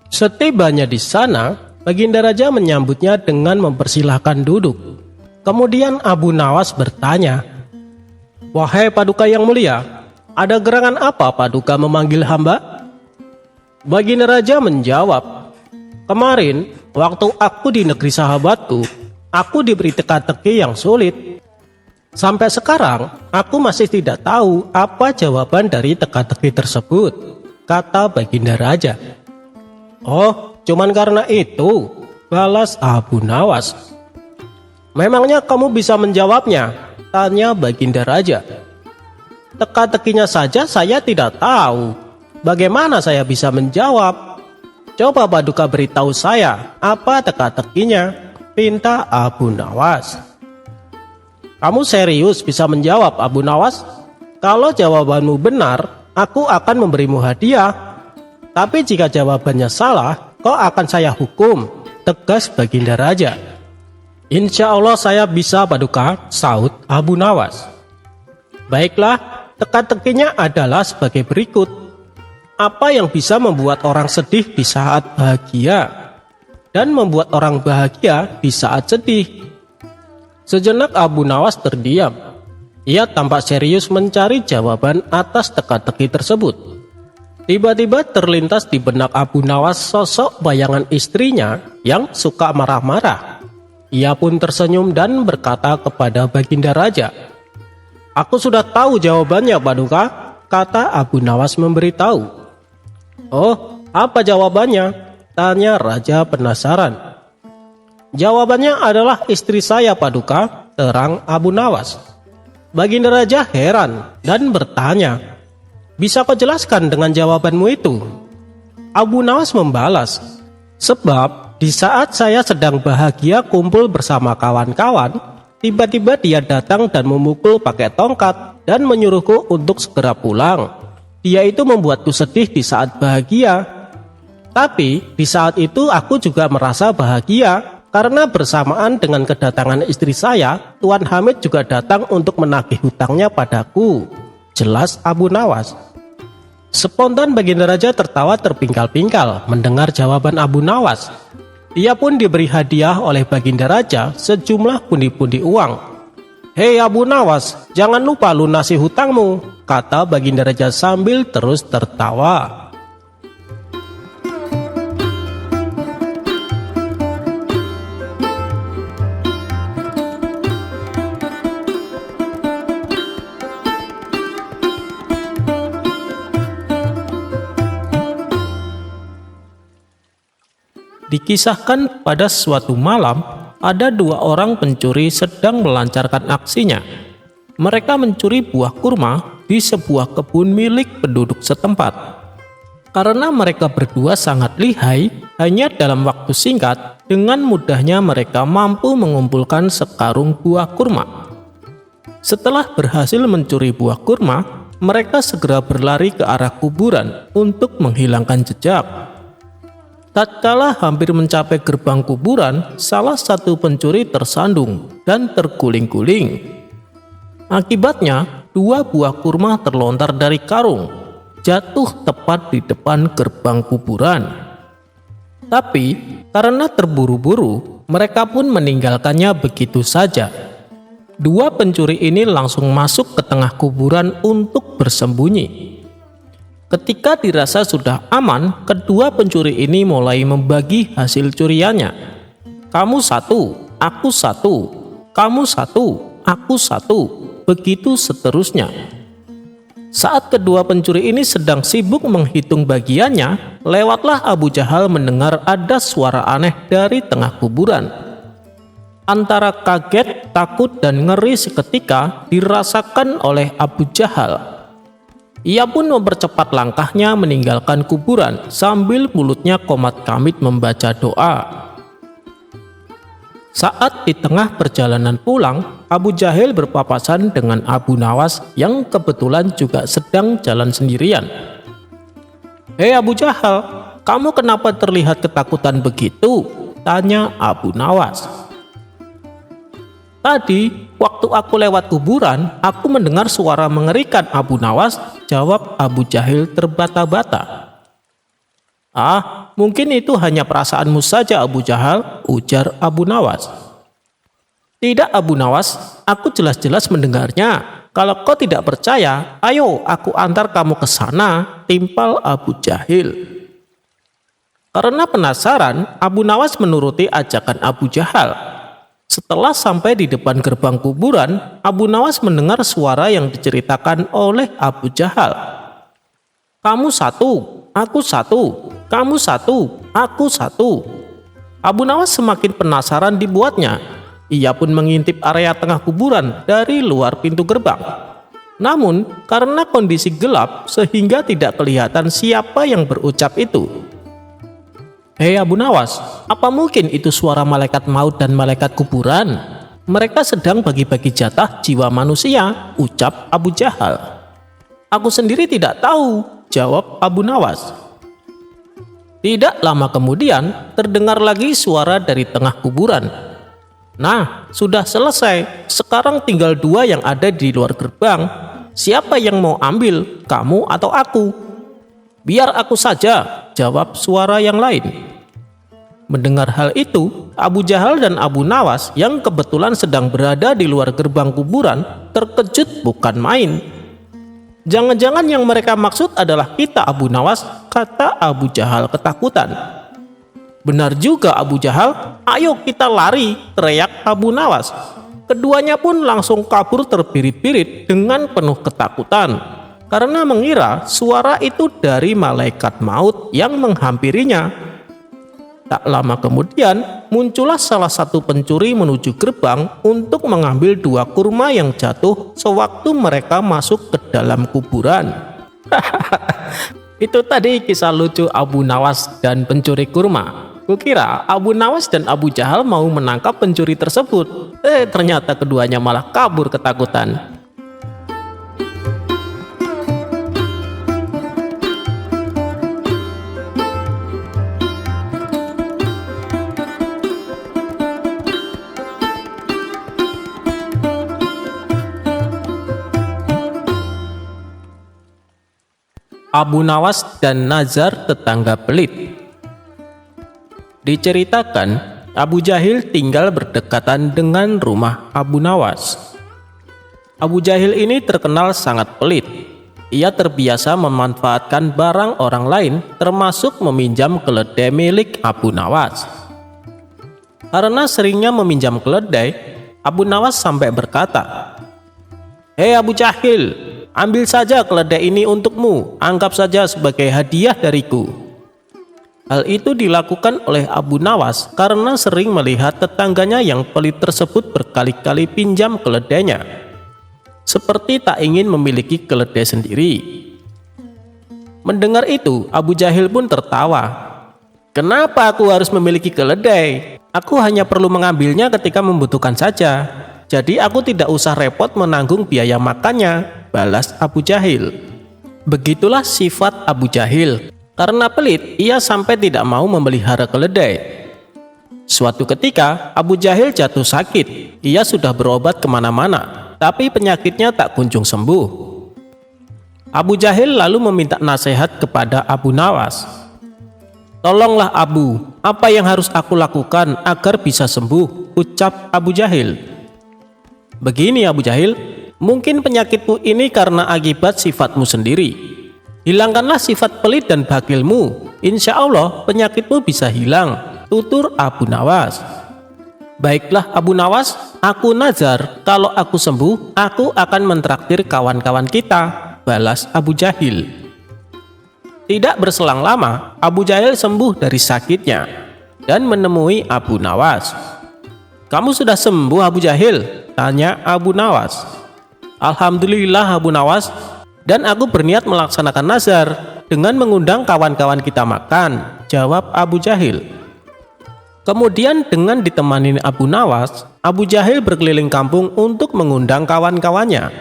Setibanya di sana, Baginda Raja menyambutnya dengan mempersilahkan duduk. Kemudian Abu Nawas bertanya, "Wahai Paduka yang mulia, ada gerangan apa Paduka memanggil hamba?" Baginda Raja menjawab, "Kemarin, waktu aku di negeri sahabatku, aku diberi teka-teki yang sulit. Sampai sekarang, aku masih tidak tahu apa jawaban dari teka-teki tersebut," kata Baginda Raja. "Oh, cuman karena itu," balas Abu Nawas. "Memangnya kamu bisa menjawabnya?" tanya Baginda Raja. "Teka-tekinya saja saya tidak tahu. Bagaimana saya bisa menjawab? Coba Paduka beritahu saya apa teka-tekinya," pinta Abu Nawas. "Kamu serius bisa menjawab, Abu Nawas? Kalau jawabanmu benar, aku akan memberimu hadiah. Tapi jika jawabannya salah, kau akan saya hukum," tegas Baginda Raja. "Insya Allah saya bisa, Paduka," saut Abu Nawas. "Baiklah, teka-tekinya adalah sebagai berikut. Apa yang bisa membuat orang sedih di saat bahagia dan membuat orang bahagia di saat sedih?" Sejenak Abu Nawas terdiam. Ia tampak serius mencari jawaban atas teka-teki tersebut. Tiba-tiba terlintas di benak Abu Nawas sosok bayangan istrinya yang suka marah-marah. Ia pun tersenyum dan berkata kepada Baginda Raja, "Aku sudah tahu jawabannya, Paduka," kata Abu Nawas memberitahu. "Oh, apa jawabannya?" tanya Raja penasaran. "Jawabannya adalah istri saya, Paduka," terang Abu Nawas. Baginda Raja heran dan bertanya, "Bisa kau jelaskan dengan jawabanmu itu?" Abu Nawas membalas, "Sebab di saat saya sedang bahagia kumpul bersama kawan-kawan, tiba-tiba dia datang dan memukul pakai tongkat dan menyuruhku untuk segera pulang. Dia itu membuatku sedih di saat bahagia. Tapi di saat itu aku juga merasa bahagia karena bersamaan dengan kedatangan istri saya, Tuan Hamid juga datang untuk menagih hutangnya padaku," jelas Abu Nawas. Spontan Baginda Raja tertawa terpingkal-pingkal mendengar jawaban Abu Nawas. Ia pun diberi hadiah oleh Baginda Raja sejumlah pundi-pundi uang. "Hei Abu Nawas, jangan lupa lunasi hutangmu," kata Baginda Raja sambil terus tertawa. Dikisahkan pada suatu malam, ada dua orang pencuri sedang melancarkan aksinya. Mereka mencuri buah kurma di sebuah kebun milik penduduk setempat. Karena mereka berdua sangat lihai, hanya dalam waktu singkat, dengan mudahnya mereka mampu mengumpulkan sekarung buah kurma. Setelah berhasil mencuri buah kurma, mereka segera berlari ke arah kuburan untuk menghilangkan jejak. Tatkala hampir mencapai gerbang kuburan, salah satu pencuri tersandung dan terguling-guling. Akibatnya, dua buah kurma terlontar dari karung, jatuh tepat di depan gerbang kuburan. Tapi, karena terburu-buru, mereka pun meninggalkannya begitu saja. Dua pencuri ini langsung masuk ke tengah kuburan untuk bersembunyi. Ketika dirasa sudah aman, kedua pencuri ini mulai membagi hasil curiannya. "Kamu satu, aku satu, kamu satu, aku satu," begitu seterusnya. Saat kedua pencuri ini sedang sibuk menghitung bagiannya, lewatlah Abu Jahal mendengar ada suara aneh dari tengah kuburan. Antara kaget, takut, dan ngeri seketika dirasakan oleh Abu Jahal. Ia pun mempercepat langkahnya meninggalkan kuburan sambil mulutnya komat-kamit membaca doa. Saat di tengah perjalanan pulang, Abu Jahal berpapasan dengan Abu Nawas yang kebetulan juga sedang jalan sendirian. "Hei Abu Jahal, kamu kenapa terlihat ketakutan begitu?" tanya Abu Nawas. "Tadi, waktu aku lewat kuburan, aku mendengar suara mengerikan, Abu Nawas," jawab Abu Jahal terbata-bata. "Ah, mungkin itu hanya perasaanmu saja Abu Jahal," ujar Abu Nawas. "Tidak Abu Nawas, aku jelas-jelas mendengarnya. Kalau kau tidak percaya, ayo aku antar kamu ke sana," timpal Abu Jahal. Karena penasaran, Abu Nawas menuruti ajakan Abu Jahal. Setelah sampai di depan gerbang kuburan, Abu Nawas mendengar suara yang diceritakan oleh Abu Jahal. "Kamu satu, aku satu, kamu satu, aku satu." Abu Nawas semakin penasaran dibuatnya. Ia pun mengintip area tengah kuburan dari luar pintu gerbang. Namun, karena kondisi gelap sehingga tidak kelihatan siapa yang berucap itu. "Hei Abu Nawas, apa mungkin itu suara malaikat maut dan malaikat kuburan? Mereka sedang bagi-bagi jatah jiwa manusia," ucap Abu Jahal. "Aku sendiri tidak tahu," jawab Abu Nawas. Tidak lama kemudian, terdengar lagi suara dari tengah kuburan. "Nah, sudah selesai. Sekarang tinggal dua yang ada di luar gerbang. Siapa yang mau ambil, kamu atau aku?" "Biar aku saja," jawab suara yang lain. Mendengar hal itu, Abu Jahal dan Abu Nawas yang kebetulan sedang berada di luar gerbang kuburan terkejut bukan main. "Jangan-jangan yang mereka maksud adalah kita, Abu Nawas," kata Abu Jahal ketakutan. "Benar juga, Abu Jahal, ayo kita lari," teriak Abu Nawas. Keduanya pun langsung kabur terbirit-birit dengan penuh ketakutan karena mengira suara itu dari malaikat maut yang menghampirinya. Tak lama kemudian, muncullah salah satu pencuri menuju gerbang untuk mengambil 2 kurma yang jatuh sewaktu mereka masuk ke dalam kuburan. Itu tadi kisah lucu Abu Nawas dan pencuri kurma. Kukira Abu Nawas dan Abu Jahal mau menangkap pencuri tersebut. Ternyata keduanya malah kabur ketakutan. Abu Nawas dan nazar tetangga pelit. Diceritakan, Abu Jahil tinggal berdekatan dengan rumah Abu Nawas. Abu Jahil ini terkenal sangat pelit. Ia terbiasa memanfaatkan barang orang lain, termasuk meminjam keledai milik Abu Nawas. Karena seringnya meminjam keledai, Abu Nawas sampai berkata, "Hei Abu Jahil, ambil saja keledai ini untukmu, anggap saja sebagai hadiah dariku." Hal itu dilakukan oleh Abu Nawas karena sering melihat tetangganya yang pelit tersebut berkali-kali pinjam keledainya, seperti tak ingin memiliki keledai sendiri. Mendengar itu, Abu Jahil pun tertawa. "Kenapa aku harus memiliki keledai? Aku hanya perlu mengambilnya ketika membutuhkan saja. Jadi aku tidak usah repot menanggung biaya makannya," balas Abu Jahil. Begitulah sifat Abu Jahil. Karena pelit, ia sampai tidak mau memelihara keledai. Suatu ketika, Abu Jahil jatuh sakit. Ia sudah berobat kemana-mana, tapi penyakitnya tak kunjung sembuh. Abu Jahil lalu meminta nasihat kepada Abu Nawas. "Tolonglah Abu, apa yang harus aku lakukan agar bisa sembuh?" ucap Abu Jahil. "Begini Abu Jahil, mungkin penyakitmu ini karena akibat sifatmu sendiri. Hilangkanlah sifat pelit dan bakhilmu, insya Allah penyakitmu bisa hilang," tutur Abu Nawas. "Baiklah Abu Nawas, aku nazar kalau aku sembuh, aku akan mentraktir kawan-kawan kita," balas Abu Jahil. Tidak berselang lama, Abu Jahil sembuh dari sakitnya dan menemui Abu Nawas. "Kamu sudah sembuh Abu Jahil?" tanya Abu Nawas. "Alhamdulillah Abu Nawas, dan aku berniat melaksanakan nazar dengan mengundang kawan-kawan kita makan," jawab Abu Jahil. Kemudian dengan ditemani Abu Nawas, Abu Jahil berkeliling kampung untuk mengundang kawan-kawannya.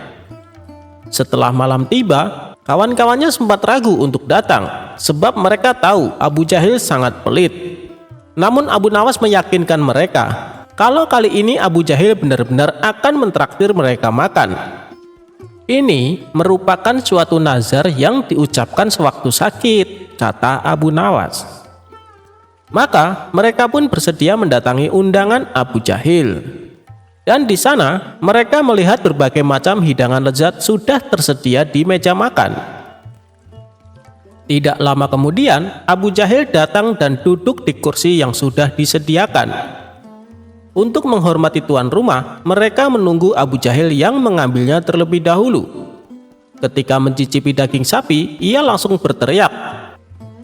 Setelah malam tiba, kawan-kawannya sempat ragu untuk datang sebab mereka tahu Abu Jahil sangat pelit. Namun Abu Nawas meyakinkan mereka kalau kali ini Abu Jahil benar-benar akan mentraktir mereka makan. Ini merupakan suatu nazar yang diucapkan sewaktu sakit, kata Abu Nawas. Maka mereka pun bersedia mendatangi undangan Abu Jahil. Dan di sana mereka melihat berbagai macam hidangan lezat sudah tersedia di meja makan. Tidak lama kemudian Abu Jahil datang dan duduk di kursi yang sudah disediakan. Untuk menghormati tuan rumah, mereka menunggu Abu Jahil yang mengambilnya terlebih dahulu. Ketika mencicipi daging sapi, ia langsung berteriak,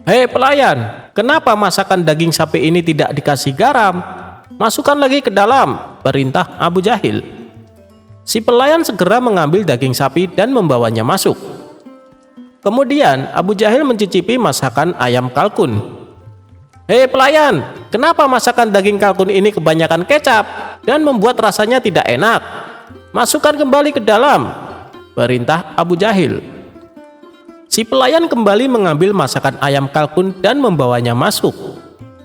"Hei pelayan, kenapa masakan daging sapi ini tidak dikasih garam? Masukkan lagi ke dalam," perintah Abu Jahil. Si pelayan segera mengambil daging sapi dan membawanya masuk. Kemudian Abu Jahil mencicipi masakan ayam kalkun. "Hei pelayan, kenapa masakan daging kalkun ini kebanyakan kecap dan membuat rasanya tidak enak? Masukkan kembali ke dalam," perintah Abu Jahil. Si pelayan kembali mengambil masakan ayam kalkun dan membawanya masuk.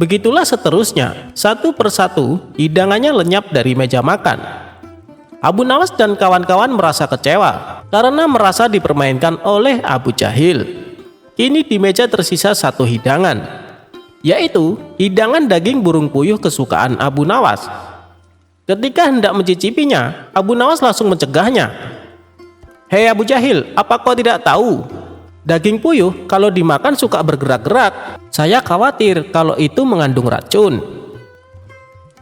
Begitulah seterusnya, satu persatu hidangannya lenyap dari meja makan. Abu Nawas dan kawan-kawan merasa kecewa karena merasa dipermainkan oleh Abu Jahil. Kini di meja tersisa satu hidangan, yaitu hidangan daging burung puyuh kesukaan Abu Nawas. Ketika hendak mencicipinya, Abu Nawas langsung mencegahnya. "Hei Abu Jahil, apa kau tidak tahu? Daging puyuh kalau dimakan suka bergerak-gerak. Saya khawatir kalau itu mengandung racun."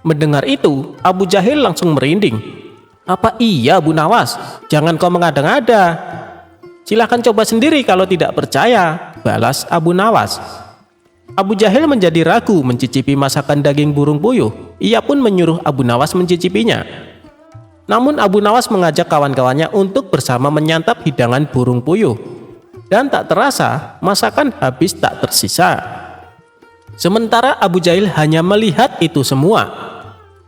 Mendengar itu, Abu Jahil langsung merinding. "Apa iya Abu Nawas? Jangan kau mengada-ngada. Silahkan coba sendiri kalau tidak percaya," balas Abu Nawas. Abu Jahil menjadi ragu mencicipi masakan daging burung puyuh. Ia pun menyuruh Abu Nawas mencicipinya. Namun Abu Nawas mengajak kawan-kawannya untuk bersama menyantap hidangan burung puyuh. Dan tak terasa, masakan habis tak tersisa. Sementara Abu Jahil hanya melihat itu semua.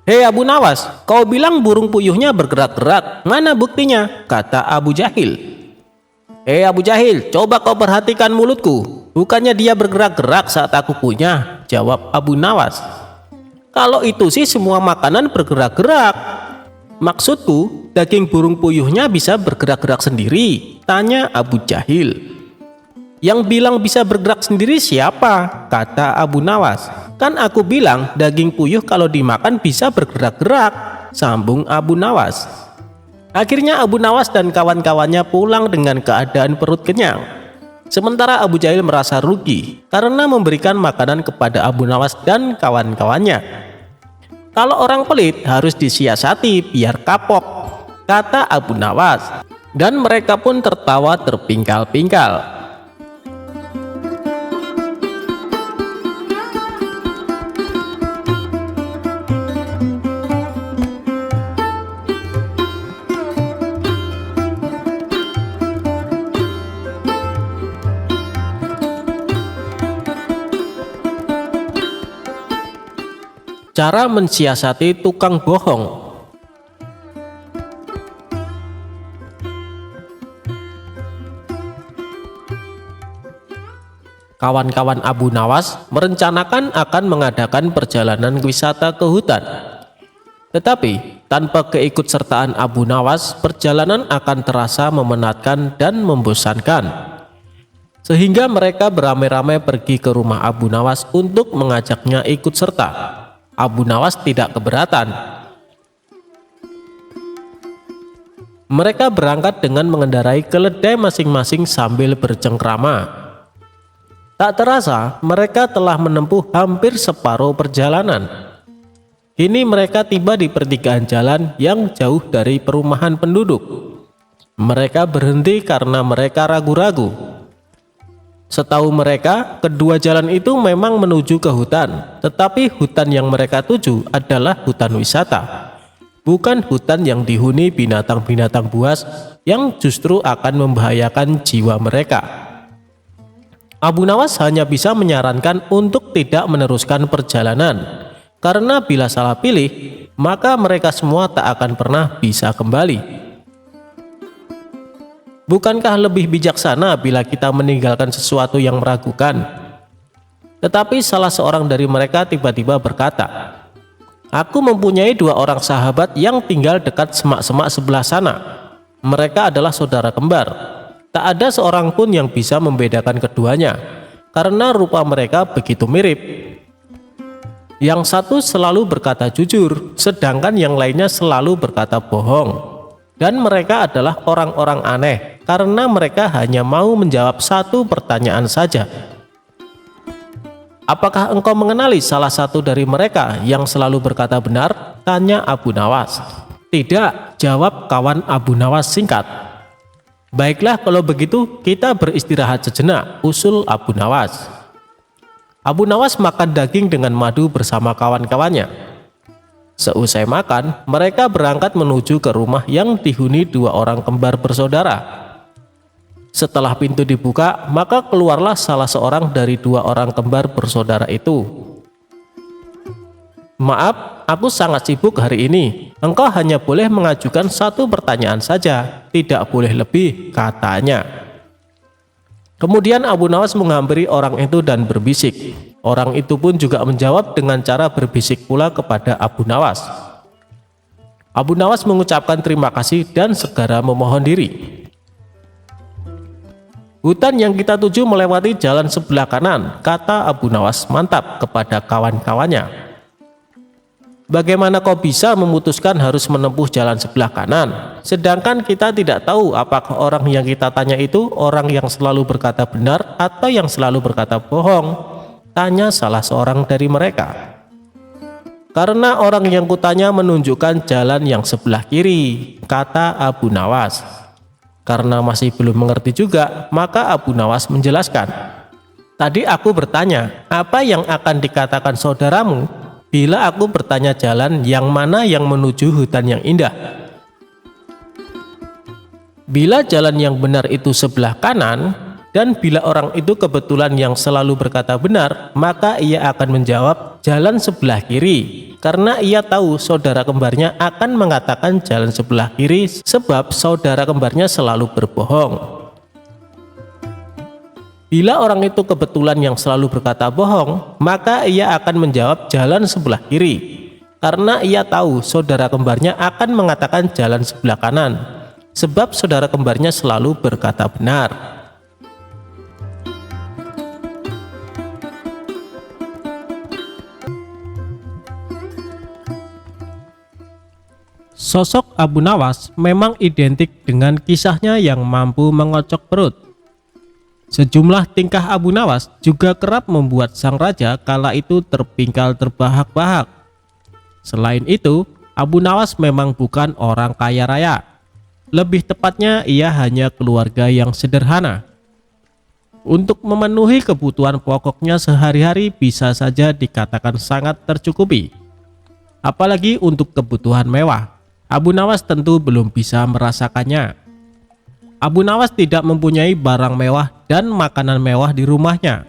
"Hei Abu Nawas, kau bilang burung puyuhnya bergerak-gerak. Mana buktinya?" kata Abu Jahil. "Hei Abu Jahil, coba kau perhatikan mulutku. Bukannya dia bergerak-gerak saat aku punya," jawab Abu Nawas. "Kalau itu sih semua makanan bergerak-gerak. Maksudku, daging burung puyuhnya bisa bergerak-gerak sendiri," tanya Abu Jahil. "Yang bilang bisa bergerak sendiri siapa?" kata Abu Nawas. "Kan aku bilang daging puyuh kalau dimakan bisa bergerak-gerak," sambung Abu Nawas. Akhirnya Abu Nawas dan kawan-kawannya pulang dengan keadaan perut kenyang. Sementara Abu Jahil merasa rugi karena memberikan makanan kepada Abu Nawas dan kawan-kawannya. "Kalau orang pelit harus disiasati biar kapok," kata Abu Nawas. Dan mereka pun tertawa terpingkal-pingkal. Cara mensiasati tukang bohong. Kawan-kawan Abu Nawas merencanakan akan mengadakan perjalanan wisata ke hutan. Tetapi tanpa keikutsertaan Abu Nawas, perjalanan akan terasa memenatkan dan membosankan. Sehingga mereka beramai-ramai pergi ke rumah Abu Nawas untuk mengajaknya ikut serta. Abu Nawas tidak keberatan. Mereka berangkat dengan mengendarai keledai masing-masing sambil bercengkrama. Tak terasa mereka telah menempuh hampir separuh perjalanan. Kini mereka tiba di pertigaan jalan yang jauh dari perumahan penduduk. Mereka berhenti karena mereka ragu-ragu. Setahu mereka, kedua jalan itu memang menuju ke hutan, tetapi hutan yang mereka tuju adalah hutan wisata, bukan hutan yang dihuni binatang-binatang buas yang justru akan membahayakan jiwa mereka. Abu Nawas hanya bisa menyarankan untuk tidak meneruskan perjalanan, karena bila salah pilih, maka mereka semua tak akan pernah bisa kembali. Bukankah lebih bijaksana bila kita meninggalkan sesuatu yang meragukan? Tetapi salah seorang dari mereka tiba-tiba berkata, "Aku mempunyai 2 orang sahabat yang tinggal dekat semak-semak sebelah sana. Mereka adalah saudara kembar. Tak ada seorang pun yang bisa membedakan keduanya, karena rupa mereka begitu mirip. Yang satu selalu berkata jujur, sedangkan yang lainnya selalu berkata bohong. Dan mereka adalah orang-orang aneh, karena mereka hanya mau menjawab satu pertanyaan saja." "Apakah engkau mengenali salah satu dari mereka yang selalu berkata benar?" tanya Abu Nawas. "Tidak," jawab kawan Abu Nawas singkat. "Baiklah kalau begitu kita beristirahat sejenak," usul Abu Nawas. Abu Nawas makan daging dengan madu bersama kawan-kawannya. Seusai makan, mereka berangkat menuju ke rumah yang dihuni 2 orang kembar bersaudara. Setelah pintu dibuka, maka keluarlah salah seorang dari 2 orang kembar bersaudara itu. "Maaf, aku sangat sibuk hari ini. Engkau hanya boleh mengajukan 1 pertanyaan saja, tidak boleh lebih," katanya. Kemudian Abu Nawas menghampiri orang itu dan berbisik. Orang itu pun juga menjawab dengan cara berbisik pula kepada Abu Nawas. Abu Nawas mengucapkan terima kasih dan segera memohon diri. Hutan yang kita tuju melewati jalan sebelah kanan, kata Abu Nawas mantap kepada kawan-kawannya. Bagaimana kau bisa memutuskan harus menempuh jalan sebelah kanan? Sedangkan kita tidak tahu apakah orang yang kita tanya itu orang yang selalu berkata benar atau yang selalu berkata bohong, tanya salah seorang dari mereka. Karena orang yang kutanya menunjukkan jalan yang sebelah kiri, kata Abu Nawas. Karena masih belum mengerti juga, maka Abu Nawas menjelaskan. Tadi aku bertanya, apa yang akan dikatakan saudaramu bila aku bertanya jalan yang mana yang menuju hutan yang indah? Bila jalan yang benar itu sebelah kanan, dan bila orang itu kebetulan yang selalu berkata benar, maka ia akan menjawab jalan sebelah kiri. Karena ia tahu saudara kembarnya akan mengatakan jalan sebelah kiri sebab saudara kembarnya selalu berbohong. Bila orang itu kebetulan yang selalu berkata bohong, maka ia akan menjawab jalan sebelah kiri. Karena ia tahu saudara kembarnya akan mengatakan jalan sebelah kanan, sebab saudara kembarnya selalu berkata benar. Sosok Abu Nawas memang identik dengan kisahnya yang mampu mengocok perut. Sejumlah tingkah Abu Nawas juga kerap membuat sang raja kala itu terpingkal terbahak-bahak. Selain itu, Abu Nawas memang bukan orang kaya raya. Lebih tepatnya ia hanya keluarga yang sederhana. Untuk memenuhi kebutuhan pokoknya sehari-hari bisa saja dikatakan sangat tercukupi. Apalagi untuk kebutuhan mewah, Abu Nawas tentu belum bisa merasakannya. Abu Nawas tidak mempunyai barang mewah dan makanan mewah di rumahnya.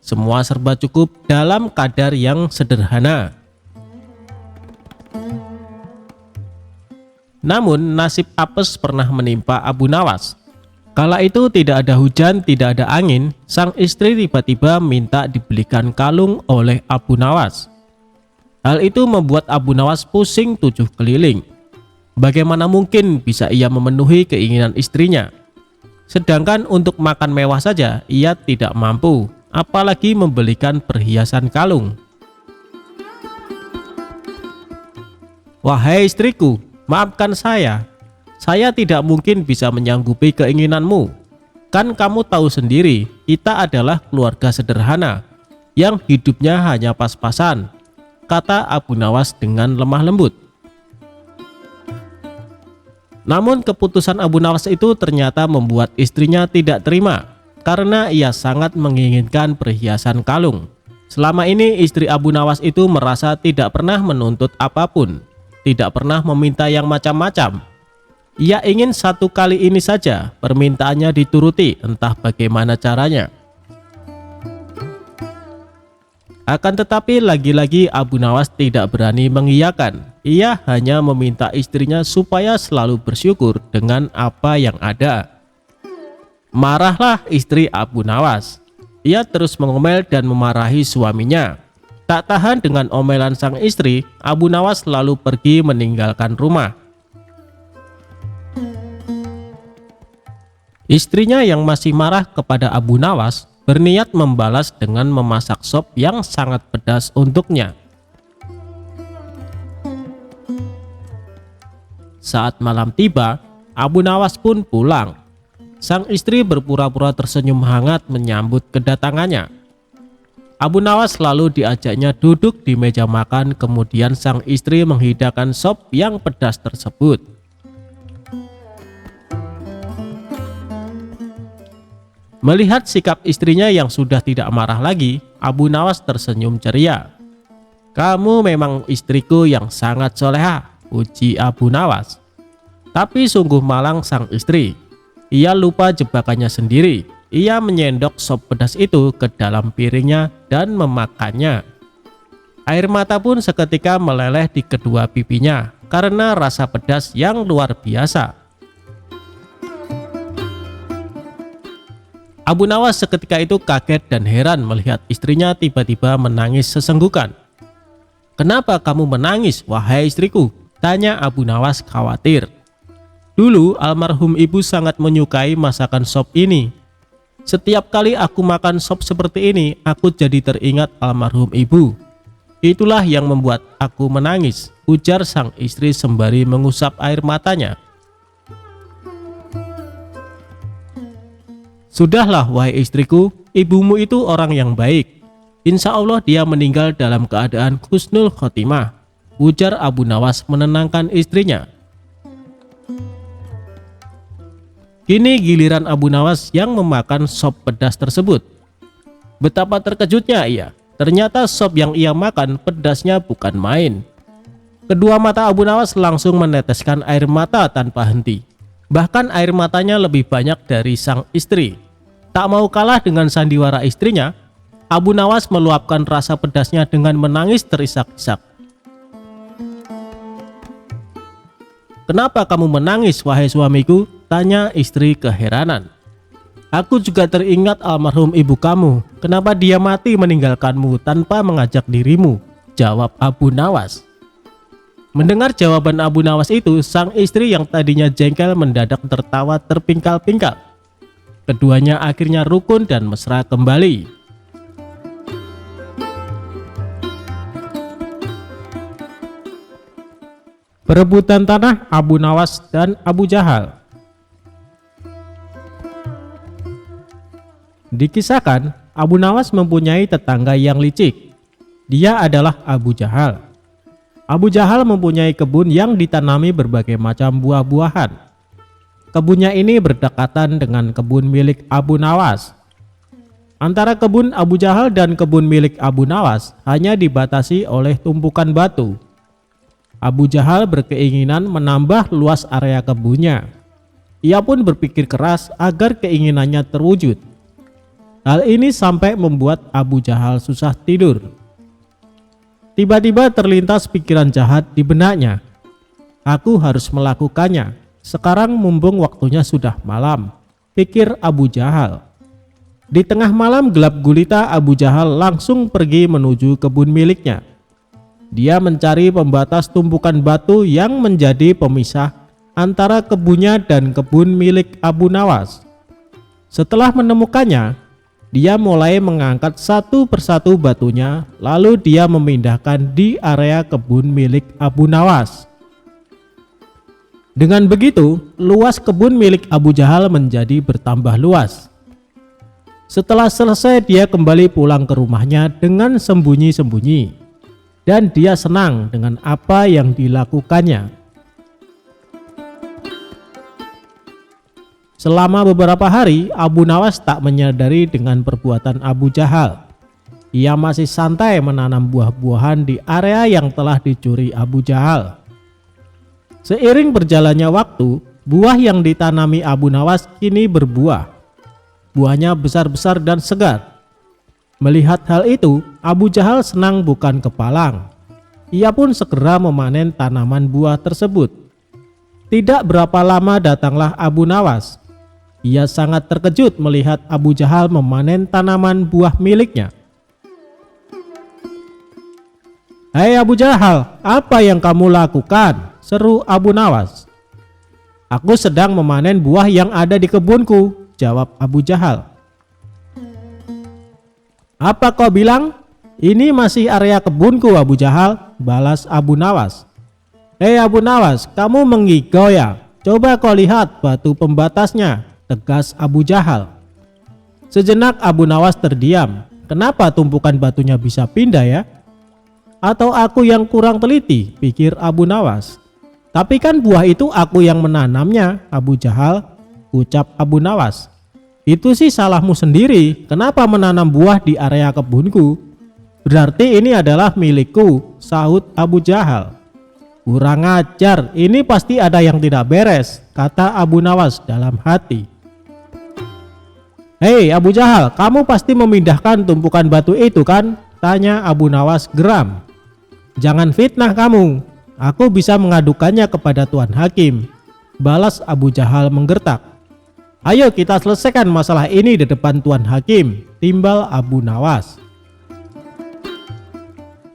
Semua serba cukup dalam kadar yang sederhana. Namun nasib apes pernah menimpa Abu Nawas. Kala itu tidak ada hujan, tidak ada angin, sang istri tiba-tiba minta dibelikan kalung oleh Abu Nawas. Hal itu membuat Abu Nawas pusing 7 keliling. Bagaimana mungkin bisa ia memenuhi keinginan istrinya? Sedangkan untuk makan mewah saja ia tidak mampu, apalagi membelikan perhiasan kalung. Wahai istriku, maafkan saya tidak mungkin bisa menyanggupi keinginanmu. Kan kamu tahu sendiri, kita adalah keluarga sederhana, yang hidupnya hanya pas-pasan, kata Abu Nawas dengan lemah lembut. Namun keputusan Abu Nawas itu ternyata membuat istrinya tidak terima, karena ia sangat menginginkan perhiasan kalung. Selama ini istri Abu Nawas itu merasa tidak pernah menuntut apapun, tidak pernah meminta yang macam-macam. Ia ingin satu kali ini saja permintaannya dituruti, entah bagaimana caranya. Akan tetapi lagi-lagi Abu Nawas tidak berani mengiyakan. Ia hanya meminta istrinya supaya selalu bersyukur dengan apa yang ada. Marahlah istri Abu Nawas. Ia terus mengomel dan memarahi suaminya. Tak tahan dengan omelan sang istri, Abu Nawas lalu pergi meninggalkan rumah. Istrinya yang masih marah kepada Abu Nawas berniat membalas dengan memasak sop yang sangat pedas untuknya. Saat malam tiba, Abu Nawas pun pulang. Sang istri berpura-pura tersenyum hangat menyambut kedatangannya. Abu Nawas lalu diajaknya duduk di meja makan, kemudian sang istri menghidangkan sop yang pedas tersebut. Melihat sikap istrinya yang sudah tidak marah lagi, Abu Nawas tersenyum ceria. "Kamu memang istriku yang sangat soleha," puji Abu Nawas. Tapi sungguh malang sang istri. Ia lupa jebakannya sendiri. Ia menyendok sop pedas itu ke dalam piringnya dan memakannya. Air mata pun seketika meleleh di kedua pipinya karena rasa pedas yang luar biasa. Abu Nawas seketika itu kaget dan heran melihat istrinya tiba-tiba menangis sesenggukan. "Kenapa kamu menangis, wahai istriku?" tanya Abu Nawas khawatir. "Dulu almarhum ibu sangat menyukai masakan sop ini. Setiap kali aku makan sop seperti ini, aku jadi teringat almarhum ibu. Itulah yang membuat aku menangis, ujar sang istri sembari mengusap air matanya. Sudahlah wahai istriku, ibumu itu orang yang baik. Insya Allah dia meninggal dalam keadaan husnul khotimah, ujar Abu Nawas menenangkan istrinya. Kini giliran Abu Nawas yang memakan sop pedas tersebut. Betapa terkejutnya ia, ternyata sop yang ia makan pedasnya bukan main. Kedua mata Abu Nawas langsung meneteskan air mata tanpa henti. Bahkan air matanya lebih banyak dari sang istri. Tak mau kalah dengan sandiwara istrinya, Abu Nawas meluapkan rasa pedasnya dengan menangis terisak-isak. "Kenapa kamu menangis, wahai suamiku?" tanya istri keheranan. "Aku juga teringat almarhum ibu kamu. Kenapa dia mati meninggalkanmu tanpa mengajak dirimu?" jawab Abu Nawas. Mendengar jawaban Abu Nawas itu, sang istri yang tadinya jengkel mendadak tertawa terpingkal-pingkal. Keduanya akhirnya rukun dan mesra kembali. Perebutan tanah Abu Nawas dan Abu Jahal. Dikisahkan, Abu Nawas mempunyai tetangga yang licik. Dia adalah Abu Jahal. Abu Jahal mempunyai kebun yang ditanami berbagai macam buah-buahan. Kebunnya ini berdekatan dengan kebun milik Abu Nawas. Antara kebun Abu Jahal dan kebun milik Abu Nawas hanya dibatasi oleh tumpukan batu. Abu Jahal berkeinginan menambah luas area kebunnya. Ia pun berpikir keras agar keinginannya terwujud. Hal ini sampai membuat Abu Jahal susah tidur. Tiba-tiba terlintas pikiran jahat di benaknya. "Aku harus melakukannya. Sekarang mumpung waktunya sudah malam," pikir Abu Jahal. Di tengah malam gelap gulita, Abu Jahal langsung pergi menuju kebun miliknya. Dia mencari pembatas tumpukan batu yang menjadi pemisah antara kebunnya dan kebun milik Abu Nawas. Setelah menemukannya, dia mulai mengangkat satu persatu batunya, lalu dia memindahkan di area kebun milik Abu Nawas. Dengan begitu, luas kebun milik Abu Jahal menjadi bertambah luas. Setelah selesai, dia kembali pulang ke rumahnya dengan sembunyi-sembunyi, dan dia senang dengan apa yang dilakukannya. Selama beberapa hari, Abu Nawas tak menyadari dengan perbuatan Abu Jahal. Ia masih santai menanam buah-buahan di area yang telah dicuri Abu Jahal. Seiring berjalannya waktu, buah yang ditanami Abu Nawas kini berbuah. Buahnya besar-besar dan segar. Melihat hal itu, Abu Jahal senang bukan kepalang. Ia pun segera memanen tanaman buah tersebut. Tidak berapa lama datanglah Abu Nawas. Ia sangat terkejut melihat Abu Jahal memanen tanaman buah miliknya. "Hai Abu Jahal, apa yang kamu lakukan?" seru Abu Nawas. "Aku sedang memanen buah yang ada di kebunku," jawab Abu Jahal. "Apa kau bilang? Ini masih area kebunku, Abu Jahal," balas Abu Nawas. "Hei Abu Nawas, kamu mengigau ya? Coba kau lihat batu pembatasnya," tegas Abu Jahal. Sejenak Abu Nawas terdiam. Kenapa tumpukan batunya bisa pindah ya? Atau aku yang kurang teliti, pikir Abu Nawas. Tapi kan buah itu aku yang menanamnya, Abu Jahal, ucap Abu Nawas. Itu sih salahmu sendiri, kenapa menanam buah di area kebunku? Berarti ini adalah milikku, sahut Abu Jahal. Kurang ajar, ini pasti ada yang tidak beres, kata Abu Nawas dalam hati. Hei Abu Jahal, kamu pasti memindahkan tumpukan batu itu kan? Tanya Abu Nawas geram. Jangan fitnah kamu, aku bisa mengadukannya kepada Tuan Hakim, balas Abu Jahal menggertak. Ayo kita selesaikan masalah ini di depan Tuan Hakim, timbal Abu Nawas.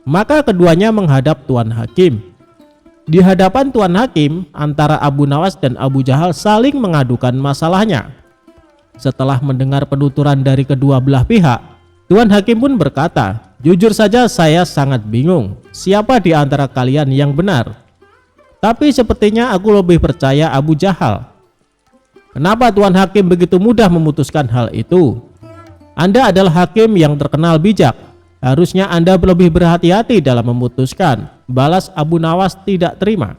Maka keduanya menghadap Tuan Hakim. Di hadapan Tuan Hakim, antara Abu Nawas dan Abu Jahal saling mengadukan masalahnya. Setelah mendengar penuturan dari kedua belah pihak, Tuan Hakim pun berkata, "Jujur saja saya sangat bingung siapa di antara kalian yang benar. Tapi sepertinya aku lebih percaya Abu Jahal." "Kenapa Tuan Hakim begitu mudah memutuskan hal itu? Anda adalah hakim yang terkenal bijak. Harusnya Anda lebih berhati-hati dalam memutuskan," balas Abu Nawas tidak terima.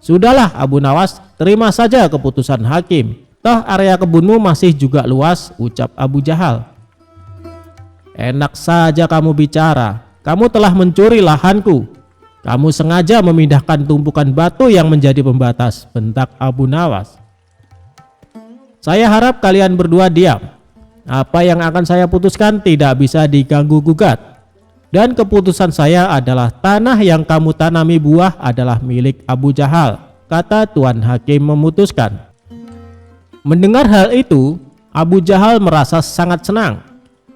"Sudahlah Abu Nawas, terima saja keputusan hakim. Toh area kebunmu masih juga luas," ucap Abu Jahal. "Enak saja kamu bicara. Kamu telah mencuri lahanku. Kamu sengaja memindahkan tumpukan batu yang menjadi pembatas," bentak Abu Nawas. "Saya harap kalian berdua diam. Apa yang akan saya putuskan tidak bisa diganggu gugat. Dan keputusan saya adalah tanah yang kamu tanami buah adalah milik Abu Jahal," kata Tuan Hakim memutuskan. Mendengar hal itu, Abu Jahal merasa sangat senang.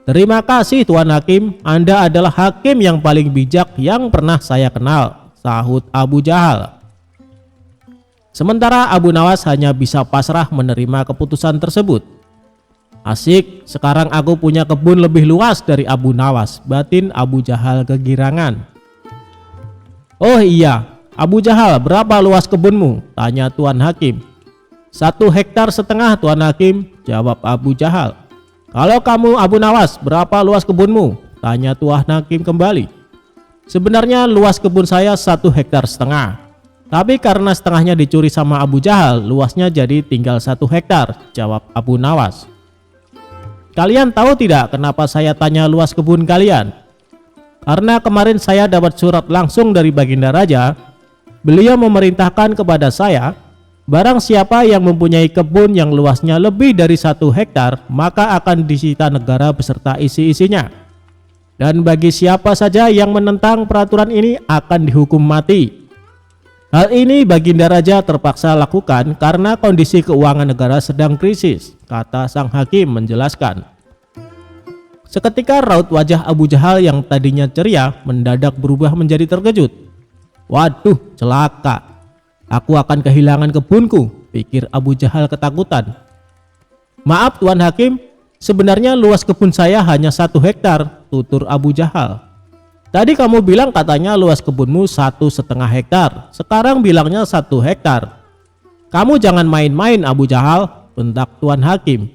"Terima kasih Tuan Hakim, Anda adalah hakim yang paling bijak yang pernah saya kenal," sahut Abu Jahal. Sementara Abu Nawas hanya bisa pasrah menerima keputusan tersebut. "Asik, sekarang aku punya kebun lebih luas dari Abu Nawas," batin Abu Jahal kegirangan. "Oh iya, Abu Jahal, berapa luas kebunmu?" tanya Tuan Hakim. "1,5 hektar, Tuan Hakim," jawab Abu Jahal. "Kalau kamu Abu Nawas, berapa luas kebunmu?" tanya Tuan Hakim kembali. "Sebenarnya luas kebun saya 1,5 hektar. Tapi karena setengahnya dicuri sama Abu Jahal, luasnya jadi tinggal 1 hektar, jawab Abu Nawas. "Kalian tahu tidak kenapa saya tanya luas kebun kalian? Karena kemarin saya dapat surat langsung dari Baginda Raja. Beliau memerintahkan kepada saya, barang siapa yang mempunyai kebun yang luasnya lebih dari 1 hektar, maka akan disita negara beserta isi-isinya. Dan bagi siapa saja yang menentang peraturan ini akan dihukum mati. Hal ini Baginda Raja terpaksa lakukan karena kondisi keuangan negara sedang krisis," kata sang hakim menjelaskan. Seketika raut wajah Abu Jahal yang tadinya ceria mendadak berubah menjadi terkejut. "Waduh, celaka. Aku akan kehilangan kebunku," pikir Abu Jahal ketakutan. "Maaf Tuan Hakim, sebenarnya luas kebun saya hanya 1 hektar, tutur Abu Jahal. "Tadi kamu bilang katanya luas kebunmu 1,5 hektar, sekarang bilangnya 1 hektar. Kamu jangan main-main Abu Jahal," bentak Tuan Hakim.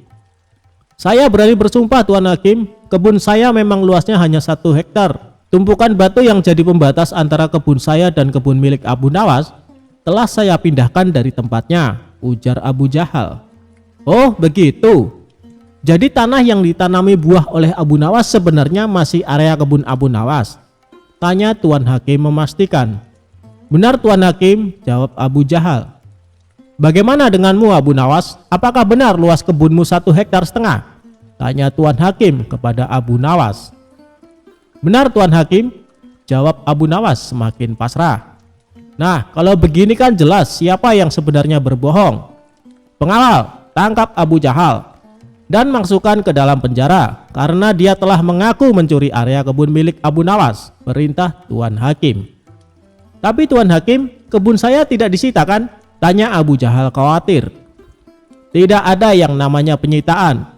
"Saya berani bersumpah Tuan Hakim, kebun saya memang luasnya hanya 1 hektar. Tumpukan batu yang jadi pembatas antara kebun saya dan kebun milik Abu Nawas telah saya pindahkan dari tempatnya," ujar Abu Jahal. "Oh begitu. Jadi tanah yang ditanami buah oleh Abu Nawas sebenarnya masih area kebun Abu Nawas?" tanya Tuan Hakim memastikan. "Benar Tuan Hakim," jawab Abu Jahal. "Bagaimana denganmu Abu Nawas? Apakah benar luas kebunmu 1,5 hektar? tanya Tuan Hakim kepada Abu Nawas. "Benar Tuan Hakim," jawab Abu Nawas semakin pasrah. "Nah, kalau begini kan jelas siapa yang sebenarnya berbohong. Pengawal, tangkap Abu Jahal dan masukkan ke dalam penjara karena dia telah mengaku mencuri area kebun milik Abu Nawas," perintah Tuan Hakim. "Tapi Tuan Hakim, kebun saya tidak disita kan?" tanya Abu Jahal khawatir. "Tidak ada yang namanya penyitaan.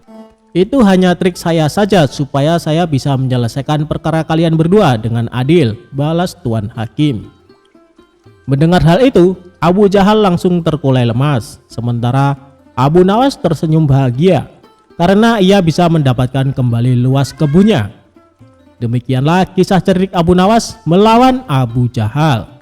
Itu hanya trik saya saja supaya saya bisa menyelesaikan perkara kalian berdua dengan adil," balas Tuan Hakim. Mendengar hal itu, Abu Jahal langsung terkulai lemas, sementara Abu Nawas tersenyum bahagia karena ia bisa mendapatkan kembali luas kebunnya. Demikianlah kisah cerdik Abu Nawas melawan Abu Jahal.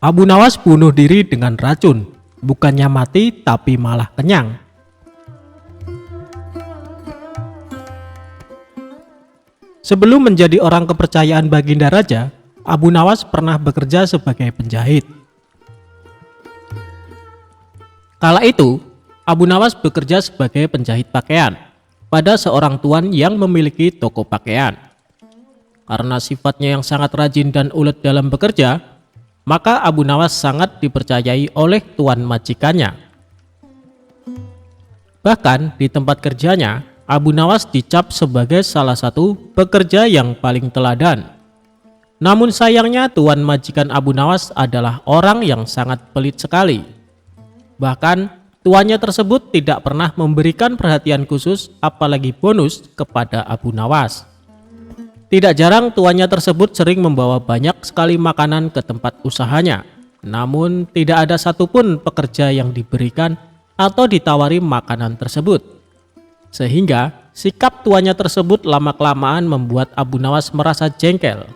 Abu Nawas bunuh diri dengan racun, bukannya mati tapi malah kenyang. Sebelum menjadi orang kepercayaan Baginda Raja, Abu Nawas pernah bekerja sebagai penjahit. Kala itu, Abu Nawas bekerja sebagai penjahit pakaian pada seorang tuan yang memiliki toko pakaian. Karena sifatnya yang sangat rajin dan ulet dalam bekerja, maka Abu Nawas sangat dipercayai oleh tuan majikannya. Bahkan di tempat kerjanya, Abu Nawas dicap sebagai salah satu pekerja yang paling teladan. Namun sayangnya tuan majikan Abu Nawas adalah orang yang sangat pelit sekali. Bahkan tuannya tersebut tidak pernah memberikan perhatian khusus apalagi bonus kepada Abu Nawas. Tidak jarang tuannya tersebut sering membawa banyak sekali makanan ke tempat usahanya. Namun tidak ada satupun pekerja yang diberikan atau ditawari makanan tersebut. Sehingga sikap tuannya tersebut lama-kelamaan membuat Abu Nawas merasa jengkel.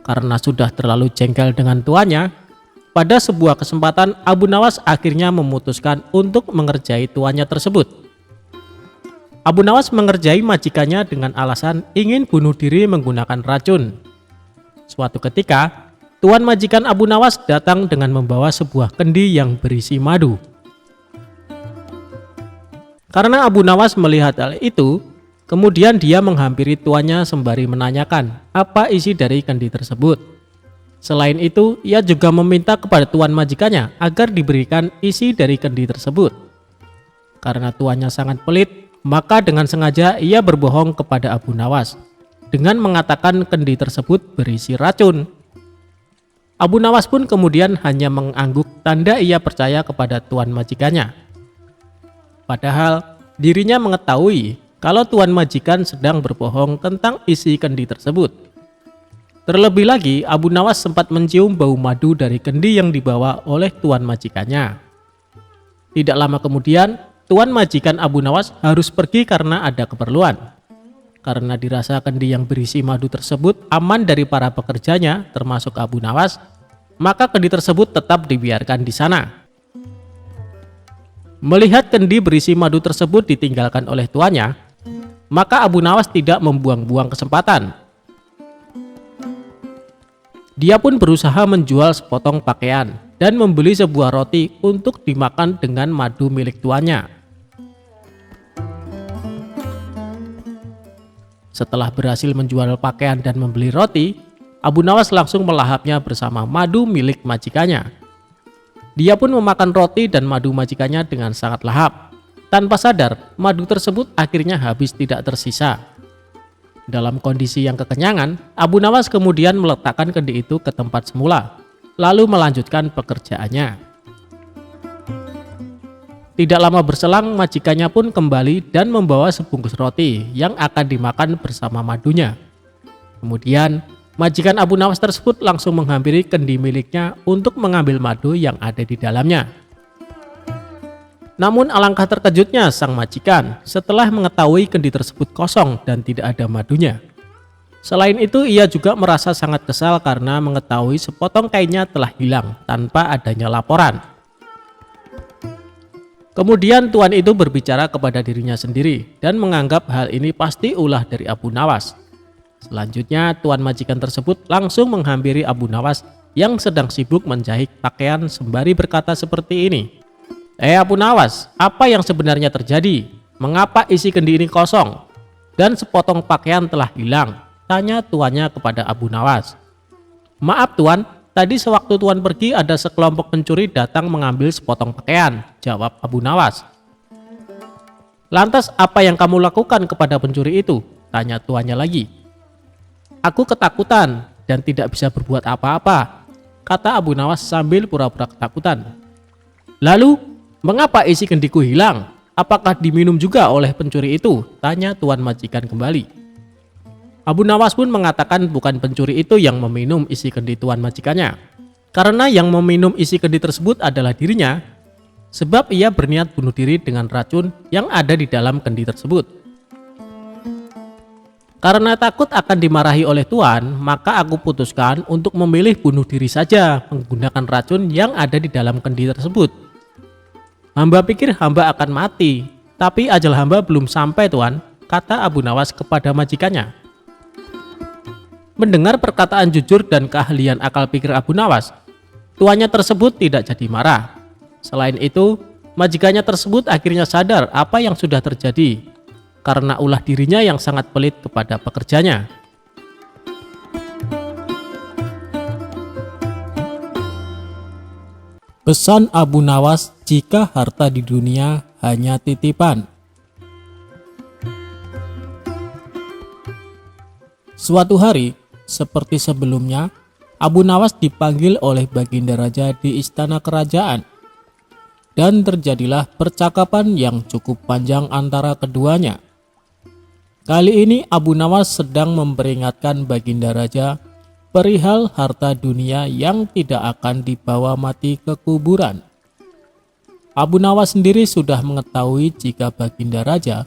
Karena sudah terlalu jengkel dengan tuannya, pada sebuah kesempatan Abu Nawas akhirnya memutuskan untuk mengerjai tuannya tersebut. Abu Nawas mengerjai majikannya dengan alasan ingin bunuh diri menggunakan racun. Suatu ketika, tuan majikan Abu Nawas datang dengan membawa sebuah kendi yang berisi madu. Karena Abu Nawas melihat hal itu, kemudian dia menghampiri tuannya sembari menanyakan apa isi dari kendi tersebut. Selain itu, ia juga meminta kepada tuan majikannya agar diberikan isi dari kendi tersebut. Karena tuannya sangat pelit, maka dengan sengaja ia berbohong kepada Abu Nawas dengan mengatakan kendi tersebut berisi racun. Abu Nawas pun kemudian hanya mengangguk tanda ia percaya kepada tuan majikannya. Padahal dirinya mengetahui kalau tuan majikan sedang berbohong tentang isi kendi tersebut. Terlebih lagi, Abu Nawas sempat mencium bau madu dari kendi yang dibawa oleh tuan majikannya. Tidak lama kemudian, tuan majikan Abu Nawas harus pergi karena ada keperluan. Karena dirasa kendi yang berisi madu tersebut aman dari para pekerjanya, termasuk Abu Nawas, maka kendi tersebut tetap dibiarkan di sana. Melihat kendi berisi madu tersebut ditinggalkan oleh tuannya, maka Abu Nawas tidak membuang-buang kesempatan. Dia pun berusaha menjual sepotong pakaian dan membeli sebuah roti untuk dimakan dengan madu milik tuannya. Setelah berhasil menjual pakaian dan membeli roti, Abu Nawas langsung melahapnya bersama madu milik majikannya. Dia pun memakan roti dan madu majikannya dengan sangat lahap. Tanpa sadar, madu tersebut akhirnya habis tidak tersisa. Dalam kondisi yang kekenyangan, Abu Nawas kemudian meletakkan kendi itu ke tempat semula, lalu melanjutkan pekerjaannya. Tidak lama berselang, majikannya pun kembali dan membawa sebungkus roti yang akan dimakan bersama madunya. Kemudian, majikan Abu Nawas tersebut langsung menghampiri kendi miliknya untuk mengambil madu yang ada di dalamnya. Namun alangkah terkejutnya sang majikan setelah mengetahui kendi tersebut kosong dan tidak ada madunya. Selain itu, ia juga merasa sangat kesal karena mengetahui sepotong kainnya telah hilang tanpa adanya laporan. Kemudian tuan itu berbicara kepada dirinya sendiri dan menganggap hal ini pasti ulah dari Abu Nawas. Selanjutnya, tuan majikan tersebut langsung menghampiri Abu Nawas yang sedang sibuk menjahit pakaian sembari berkata seperti ini. Abu Nawas, apa yang sebenarnya terjadi? Mengapa isi kendi ini kosong? Dan sepotong pakaian telah hilang? Tanya tuannya kepada Abu Nawas. Maaf tuan, tadi sewaktu tuan pergi ada sekelompok pencuri datang mengambil sepotong pakaian, jawab Abu Nawas. Lantas apa yang kamu lakukan kepada pencuri itu? Tanya tuannya lagi. Aku ketakutan dan tidak bisa berbuat apa-apa, kata Abu Nawas sambil pura-pura ketakutan. Lalu, mengapa isi kendiku hilang? Apakah diminum juga oleh pencuri itu? Tanya tuan majikan kembali. Abu Nawas pun mengatakan bukan pencuri itu yang meminum isi kendi tuan majikannya. Karena yang meminum isi kendi tersebut adalah dirinya, sebab ia berniat bunuh diri dengan racun yang ada di dalam kendi tersebut. Karena takut akan dimarahi oleh tuan, maka aku putuskan untuk memilih bunuh diri saja menggunakan racun yang ada di dalam kendi tersebut. Hamba pikir hamba akan mati, tapi ajal hamba belum sampai tuan, kata Abu Nawas kepada majikannya. Mendengar perkataan jujur dan keahlian akal pikir Abu Nawas, tuannya tersebut tidak jadi marah. Selain itu, majikannya tersebut akhirnya sadar apa yang sudah terjadi, karena ulah dirinya yang sangat pelit kepada pekerjanya. Pesan Abu Nawas jika harta di dunia hanya titipan. Suatu hari, seperti sebelumnya, Abu Nawas dipanggil oleh Baginda Raja di istana kerajaan. Dan terjadilah percakapan yang cukup panjang antara keduanya. Kali ini Abu Nawas sedang memperingatkan Baginda Raja perihal harta dunia yang tidak akan dibawa mati ke kuburan. Abu Nawas sendiri sudah mengetahui jika Baginda Raja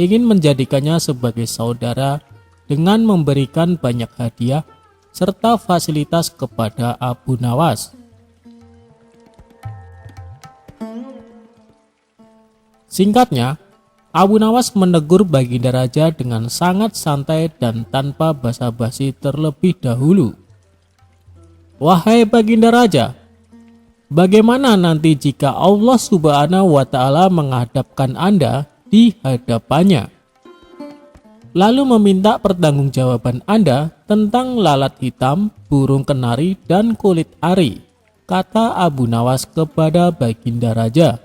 ingin menjadikannya sebagai saudara dengan memberikan banyak hadiah serta fasilitas kepada Abu Nawas. Singkatnya, Abu Nawas menegur Baginda Raja dengan sangat santai dan tanpa basa-basi terlebih dahulu. "Wahai Baginda Raja, bagaimana nanti jika Allah Subhanahu wa Ta'ala menghadapkan Anda di hadapannya, lalu meminta pertanggungjawaban Anda tentang lalat hitam, burung kenari, dan kulit ari?" kata Abu Nawas kepada Baginda Raja.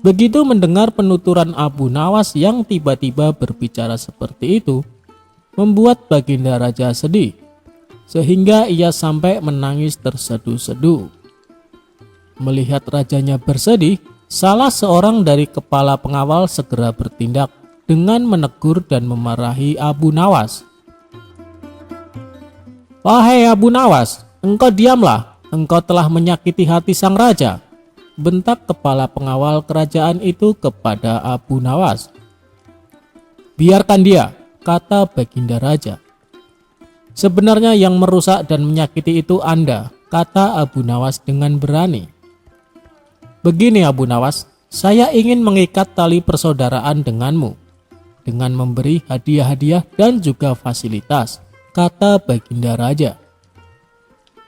Begitu mendengar penuturan Abu Nawas yang tiba-tiba berbicara seperti itu, membuat Baginda Raja sedih, sehingga ia sampai menangis terseduh-seduh. Melihat rajanya bersedih, salah seorang dari kepala pengawal segera bertindak dengan menegur dan memarahi Abu Nawas. "Wahai Abu Nawas, engkau diamlah, engkau telah menyakiti hati sang raja," bentak kepala pengawal kerajaan itu kepada Abu Nawas. "Biarkan dia," kata Baginda Raja. "Sebenarnya yang merusak dan menyakiti itu Anda," kata Abu Nawas dengan berani. "Begini Abu Nawas, saya ingin mengikat tali persaudaraan denganmu dengan memberi hadiah-hadiah dan juga fasilitas," kata Baginda Raja.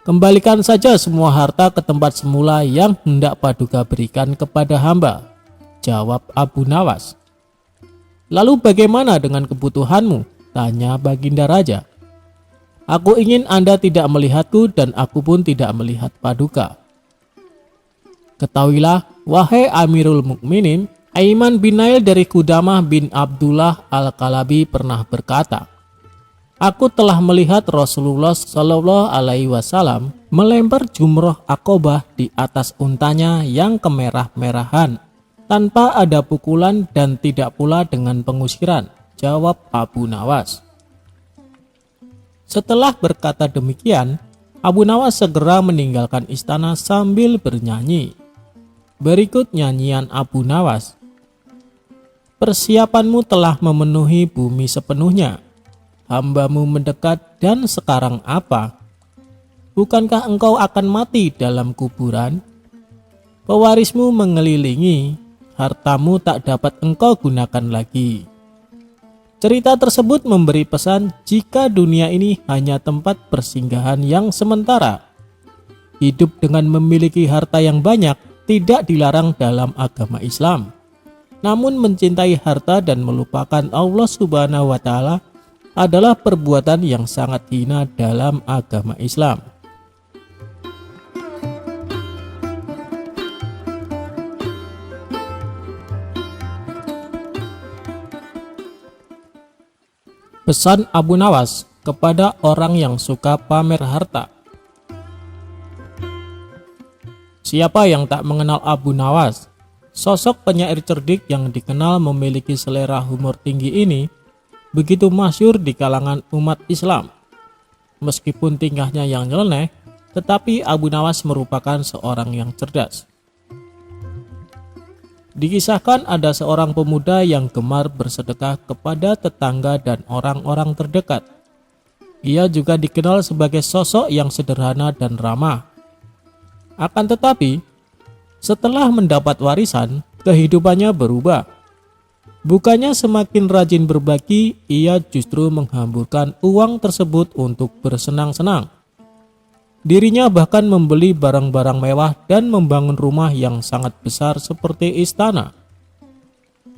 "Kembalikan saja semua harta ke tempat semula yang hendak Paduka berikan kepada hamba," jawab Abu Nawas. "Lalu bagaimana dengan kebutuhanmu?" tanya Baginda Raja. "Aku ingin Anda tidak melihatku dan aku pun tidak melihat Paduka. Ketahuilah, wahai Amirul Mukminin, Aiman bin Nail dari Qudamah bin Abdullah Al-Kalabi pernah berkata, aku telah melihat Rasulullah Shallallahu Alaihi Wasallam melempar jumroh Aqobah di atas untanya yang kemerah-merahan tanpa ada pukulan dan tidak pula dengan pengusiran," jawab Abu Nawas. Setelah berkata demikian, Abu Nawas segera meninggalkan istana sambil bernyanyi. Berikut nyanyian Abu Nawas. "Persiapanmu telah memenuhi bumi sepenuhnya. Hambamu mendekat dan sekarang apa? Bukankah engkau akan mati dalam kuburan? Pewarismu mengelilingi, hartamu tak dapat engkau gunakan lagi." Cerita tersebut memberi pesan jika dunia ini hanya tempat persinggahan yang sementara. Hidup dengan memiliki harta yang banyak tidak dilarang dalam agama Islam. Namun mencintai harta dan melupakan Allah Subhanahu wa Ta'ala adalah perbuatan yang sangat hina dalam agama Islam. Pesan Abu Nawas kepada orang yang suka pamer harta. Siapa yang tak mengenal Abu Nawas? Sosok penyair cerdik yang dikenal memiliki selera humor tinggi ini begitu masyhur di kalangan umat Islam. Meskipun tingkahnya yang nyeleneh, tetapi Abu Nawas merupakan seorang yang cerdas. Dikisahkan ada seorang pemuda yang gemar bersedekah kepada tetangga dan orang-orang terdekat. Ia juga dikenal sebagai sosok yang sederhana dan ramah. Akan tetapi, setelah mendapat warisan, kehidupannya berubah. Bukannya semakin rajin berbagi, ia justru menghamburkan uang tersebut untuk bersenang-senang. Dirinya bahkan membeli barang-barang mewah dan membangun rumah yang sangat besar seperti istana.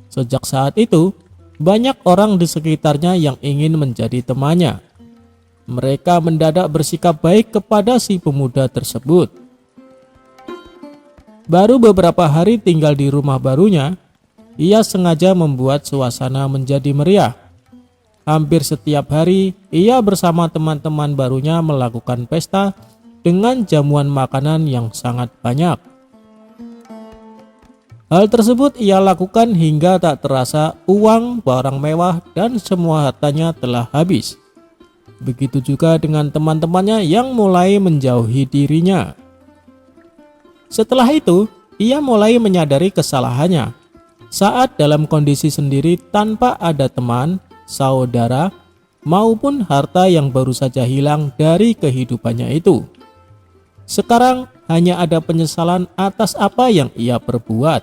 Sejak saat itu, banyak orang di sekitarnya yang ingin menjadi temannya. Mereka mendadak bersikap baik kepada si pemuda tersebut. Baru beberapa hari tinggal di rumah barunya, ia sengaja membuat suasana menjadi meriah. Hampir setiap hari ia bersama teman-teman barunya melakukan pesta dengan jamuan makanan yang sangat banyak. Hal tersebut ia lakukan hingga tak terasa uang, barang mewah, dan semua hartanya telah habis. Begitu juga dengan teman-temannya yang mulai menjauhi dirinya. Setelah itu, ia mulai menyadari kesalahannya saat dalam kondisi sendiri tanpa ada teman, saudara, maupun harta yang baru saja hilang dari kehidupannya itu. Sekarang hanya ada penyesalan atas apa yang ia perbuat.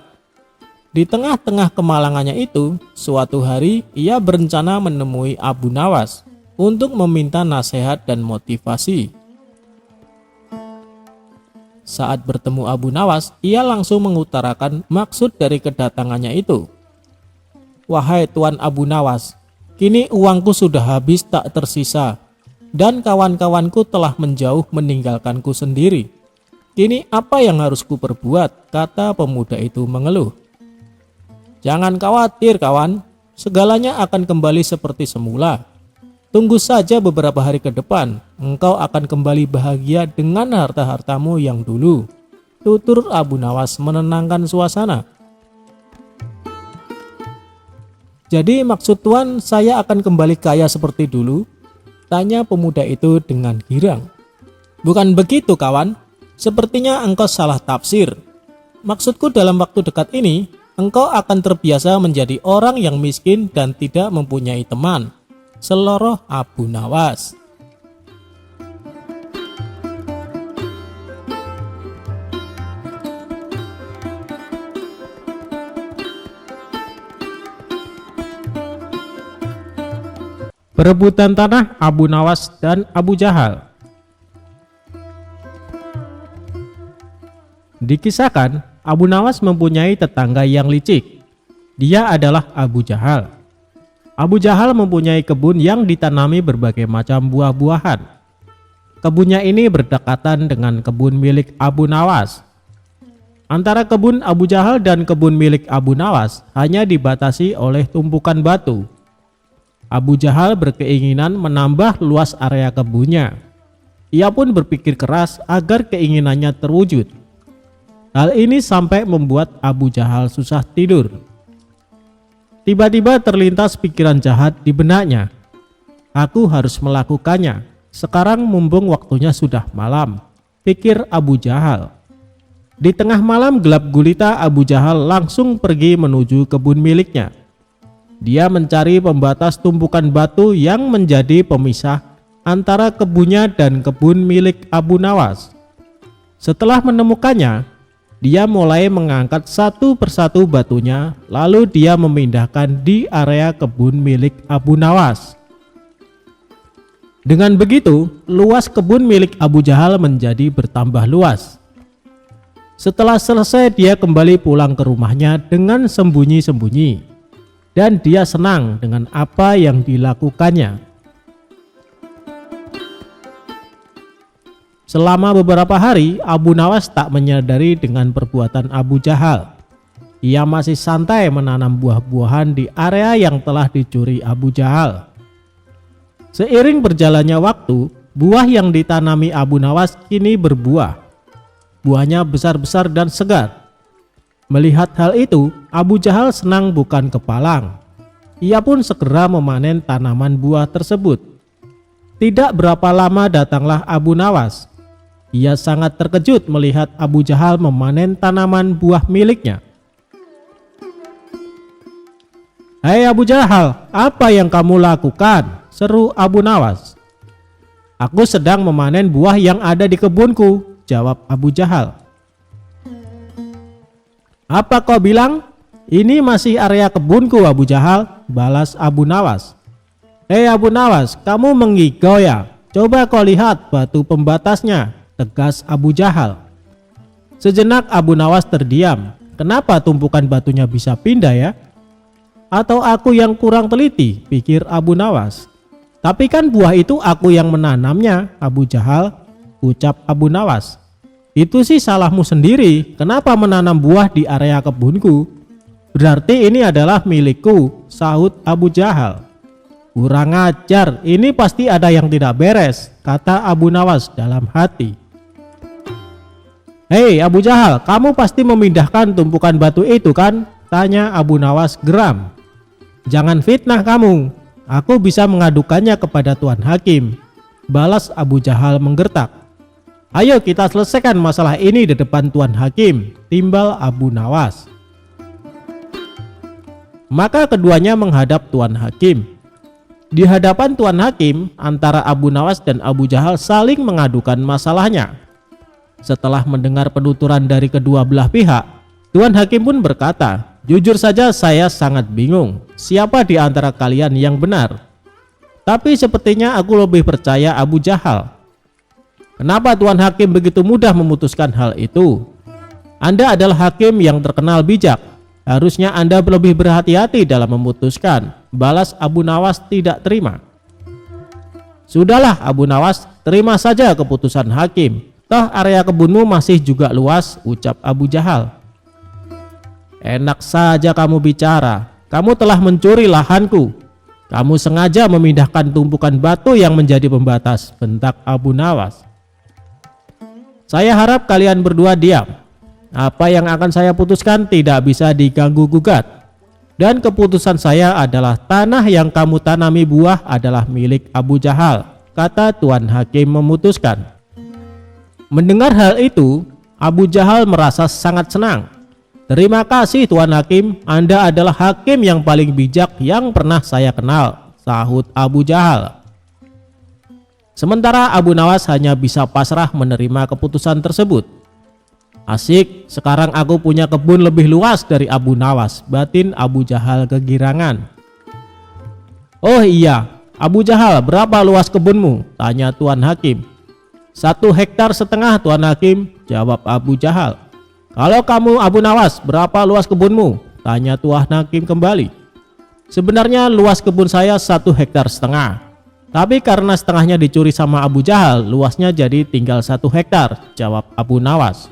Di tengah-tengah kemalangannya itu, suatu hari ia berencana menemui Abu Nawas untuk meminta nasihat dan motivasi. Saat bertemu Abu Nawas, ia langsung mengutarakan maksud dari kedatangannya itu. "Wahai Tuan Abu Nawas, kini uangku sudah habis tak tersisa, dan kawan-kawanku telah menjauh meninggalkanku sendiri. Kini apa yang harus kuperbuat?" kata pemuda itu mengeluh. "Jangan khawatir kawan, segalanya akan kembali seperti semula. Tunggu saja beberapa hari ke depan, engkau akan kembali bahagia dengan harta-hartamu yang dulu," tutur Abu Nawas menenangkan suasana. "Jadi maksud Tuan saya akan kembali kaya seperti dulu?" tanya pemuda itu dengan girang. "Bukan begitu kawan, sepertinya engkau salah tafsir. Maksudku dalam waktu dekat ini, engkau akan terbiasa menjadi orang yang miskin dan tidak mempunyai teman," seloroh Abu Nawas. Perebutan tanah Abu Nawas dan Abu Jahal. Dikisahkan, Abu Nawas mempunyai tetangga yang licik. Dia adalah Abu Jahal. Abu Jahal mempunyai kebun yang ditanami berbagai macam buah-buahan. Kebunnya ini berdekatan dengan kebun milik Abu Nawas. Antara kebun Abu Jahal dan kebun milik Abu Nawas hanya dibatasi oleh tumpukan batu. Abu Jahal berkeinginan menambah luas area kebunnya. Ia pun berpikir keras agar keinginannya terwujud. Hal ini sampai membuat Abu Jahal susah tidur. Tiba-tiba terlintas pikiran jahat di benaknya. "Aku harus melakukannya. Sekarang mumpung waktunya sudah malam," pikir Abu Jahal. Di tengah malam gelap gulita, Abu Jahal langsung pergi menuju kebun miliknya. Dia mencari pembatas tumpukan batu yang menjadi pemisah antara kebunnya dan kebun milik Abu Nawas. Setelah menemukannya, dia mulai mengangkat satu persatu batunya, lalu dia memindahkan di area kebun milik Abu Nawas. Dengan begitu, luas kebun milik Abu Jahal menjadi bertambah luas. Setelah selesai, dia kembali pulang ke rumahnya dengan sembunyi-sembunyi. Dan dia senang dengan apa yang dilakukannya. Selama beberapa hari, Abu Nawas tak menyadari dengan perbuatan Abu Jahal. Ia masih santai menanam buah-buahan di area yang telah dicuri Abu Jahal. Seiring berjalannya waktu, buah yang ditanami Abu Nawas kini berbuah. Buahnya besar-besar dan segar. Melihat hal itu, Abu Jahal senang bukan kepalang. Ia pun segera memanen tanaman buah tersebut. Tidak berapa lama datanglah Abu Nawas. Ia sangat terkejut melihat Abu Jahal memanen tanaman buah miliknya. "Hai Abu Jahal, apa yang kamu lakukan?" seru Abu Nawas. "Aku sedang memanen buah yang ada di kebunku," jawab Abu Jahal. "Apa kau bilang? Ini masih area kebunku Abu Jahal," balas Abu Nawas. "Hei Abu Nawas, kamu mengigau ya? Coba kau lihat batu pembatasnya," tegas Abu Jahal. Sejenak Abu Nawas terdiam. Kenapa tumpukan batunya bisa pindah ya? Atau aku yang kurang teliti, pikir Abu Nawas. "Tapi kan buah itu aku yang menanamnya, Abu Jahal," ucap Abu Nawas. "Itu sih salahmu sendiri, kenapa menanam buah di area kebunku? Berarti ini adalah milikku," sahut Abu Jahal. Kurang ajar, ini pasti ada yang tidak beres, kata Abu Nawas dalam hati. Hei Abu Jahal, kamu pasti memindahkan tumpukan batu itu kan? Tanya Abu Nawas geram. Jangan fitnah kamu, aku bisa mengadukannya kepada Tuan Hakim, balas Abu Jahal menggertak. Ayo kita selesaikan masalah ini di depan Tuan Hakim, timbal Abu Nawas. Maka keduanya menghadap Tuan Hakim. Di hadapan Tuan Hakim, antara Abu Nawas dan Abu Jahal saling mengadukan masalahnya. Setelah mendengar penuturan dari kedua belah pihak, Tuan Hakim pun berkata, jujur saja saya sangat bingung, siapa di antara kalian yang benar? Tapi sepertinya aku lebih percaya Abu Jahal. Kenapa Tuan Hakim begitu mudah memutuskan hal itu? Anda adalah hakim yang terkenal bijak. Harusnya Anda lebih berhati-hati dalam memutuskan, balas Abu Nawas tidak terima. Sudahlah Abu Nawas, terima saja keputusan hakim. Toh area kebunmu masih juga luas, ucap Abu Jahal. Enak saja kamu bicara, kamu telah mencuri lahanku. Kamu sengaja memindahkan tumpukan batu yang menjadi pembatas, bentak Abu Nawas. Saya harap kalian berdua diam. Apa yang akan saya putuskan tidak bisa diganggu gugat. Dan keputusan saya adalah tanah yang kamu tanami buah adalah milik Abu Jahal, kata Tuan Hakim memutuskan. Mendengar hal itu, Abu Jahal merasa sangat senang. Terima kasih Tuan Hakim, Anda adalah hakim yang paling bijak yang pernah saya kenal, sahut Abu Jahal. Sementara Abu Nawas hanya bisa pasrah menerima keputusan tersebut. Asik, sekarang aku punya kebun lebih luas dari Abu Nawas, batin Abu Jahal kegirangan. Oh iya, Abu Jahal, berapa luas kebunmu? Tanya Tuan Hakim. 1,5 hektar Tuan Hakim, jawab Abu Jahal. Kalau kamu Abu Nawas, berapa luas kebunmu? Tanya Tuan Hakim kembali. Sebenarnya luas kebun saya 1,5 hektar. Tapi karena setengahnya dicuri sama Abu Jahal, luasnya jadi tinggal 1 hektar, jawab Abu Nawas.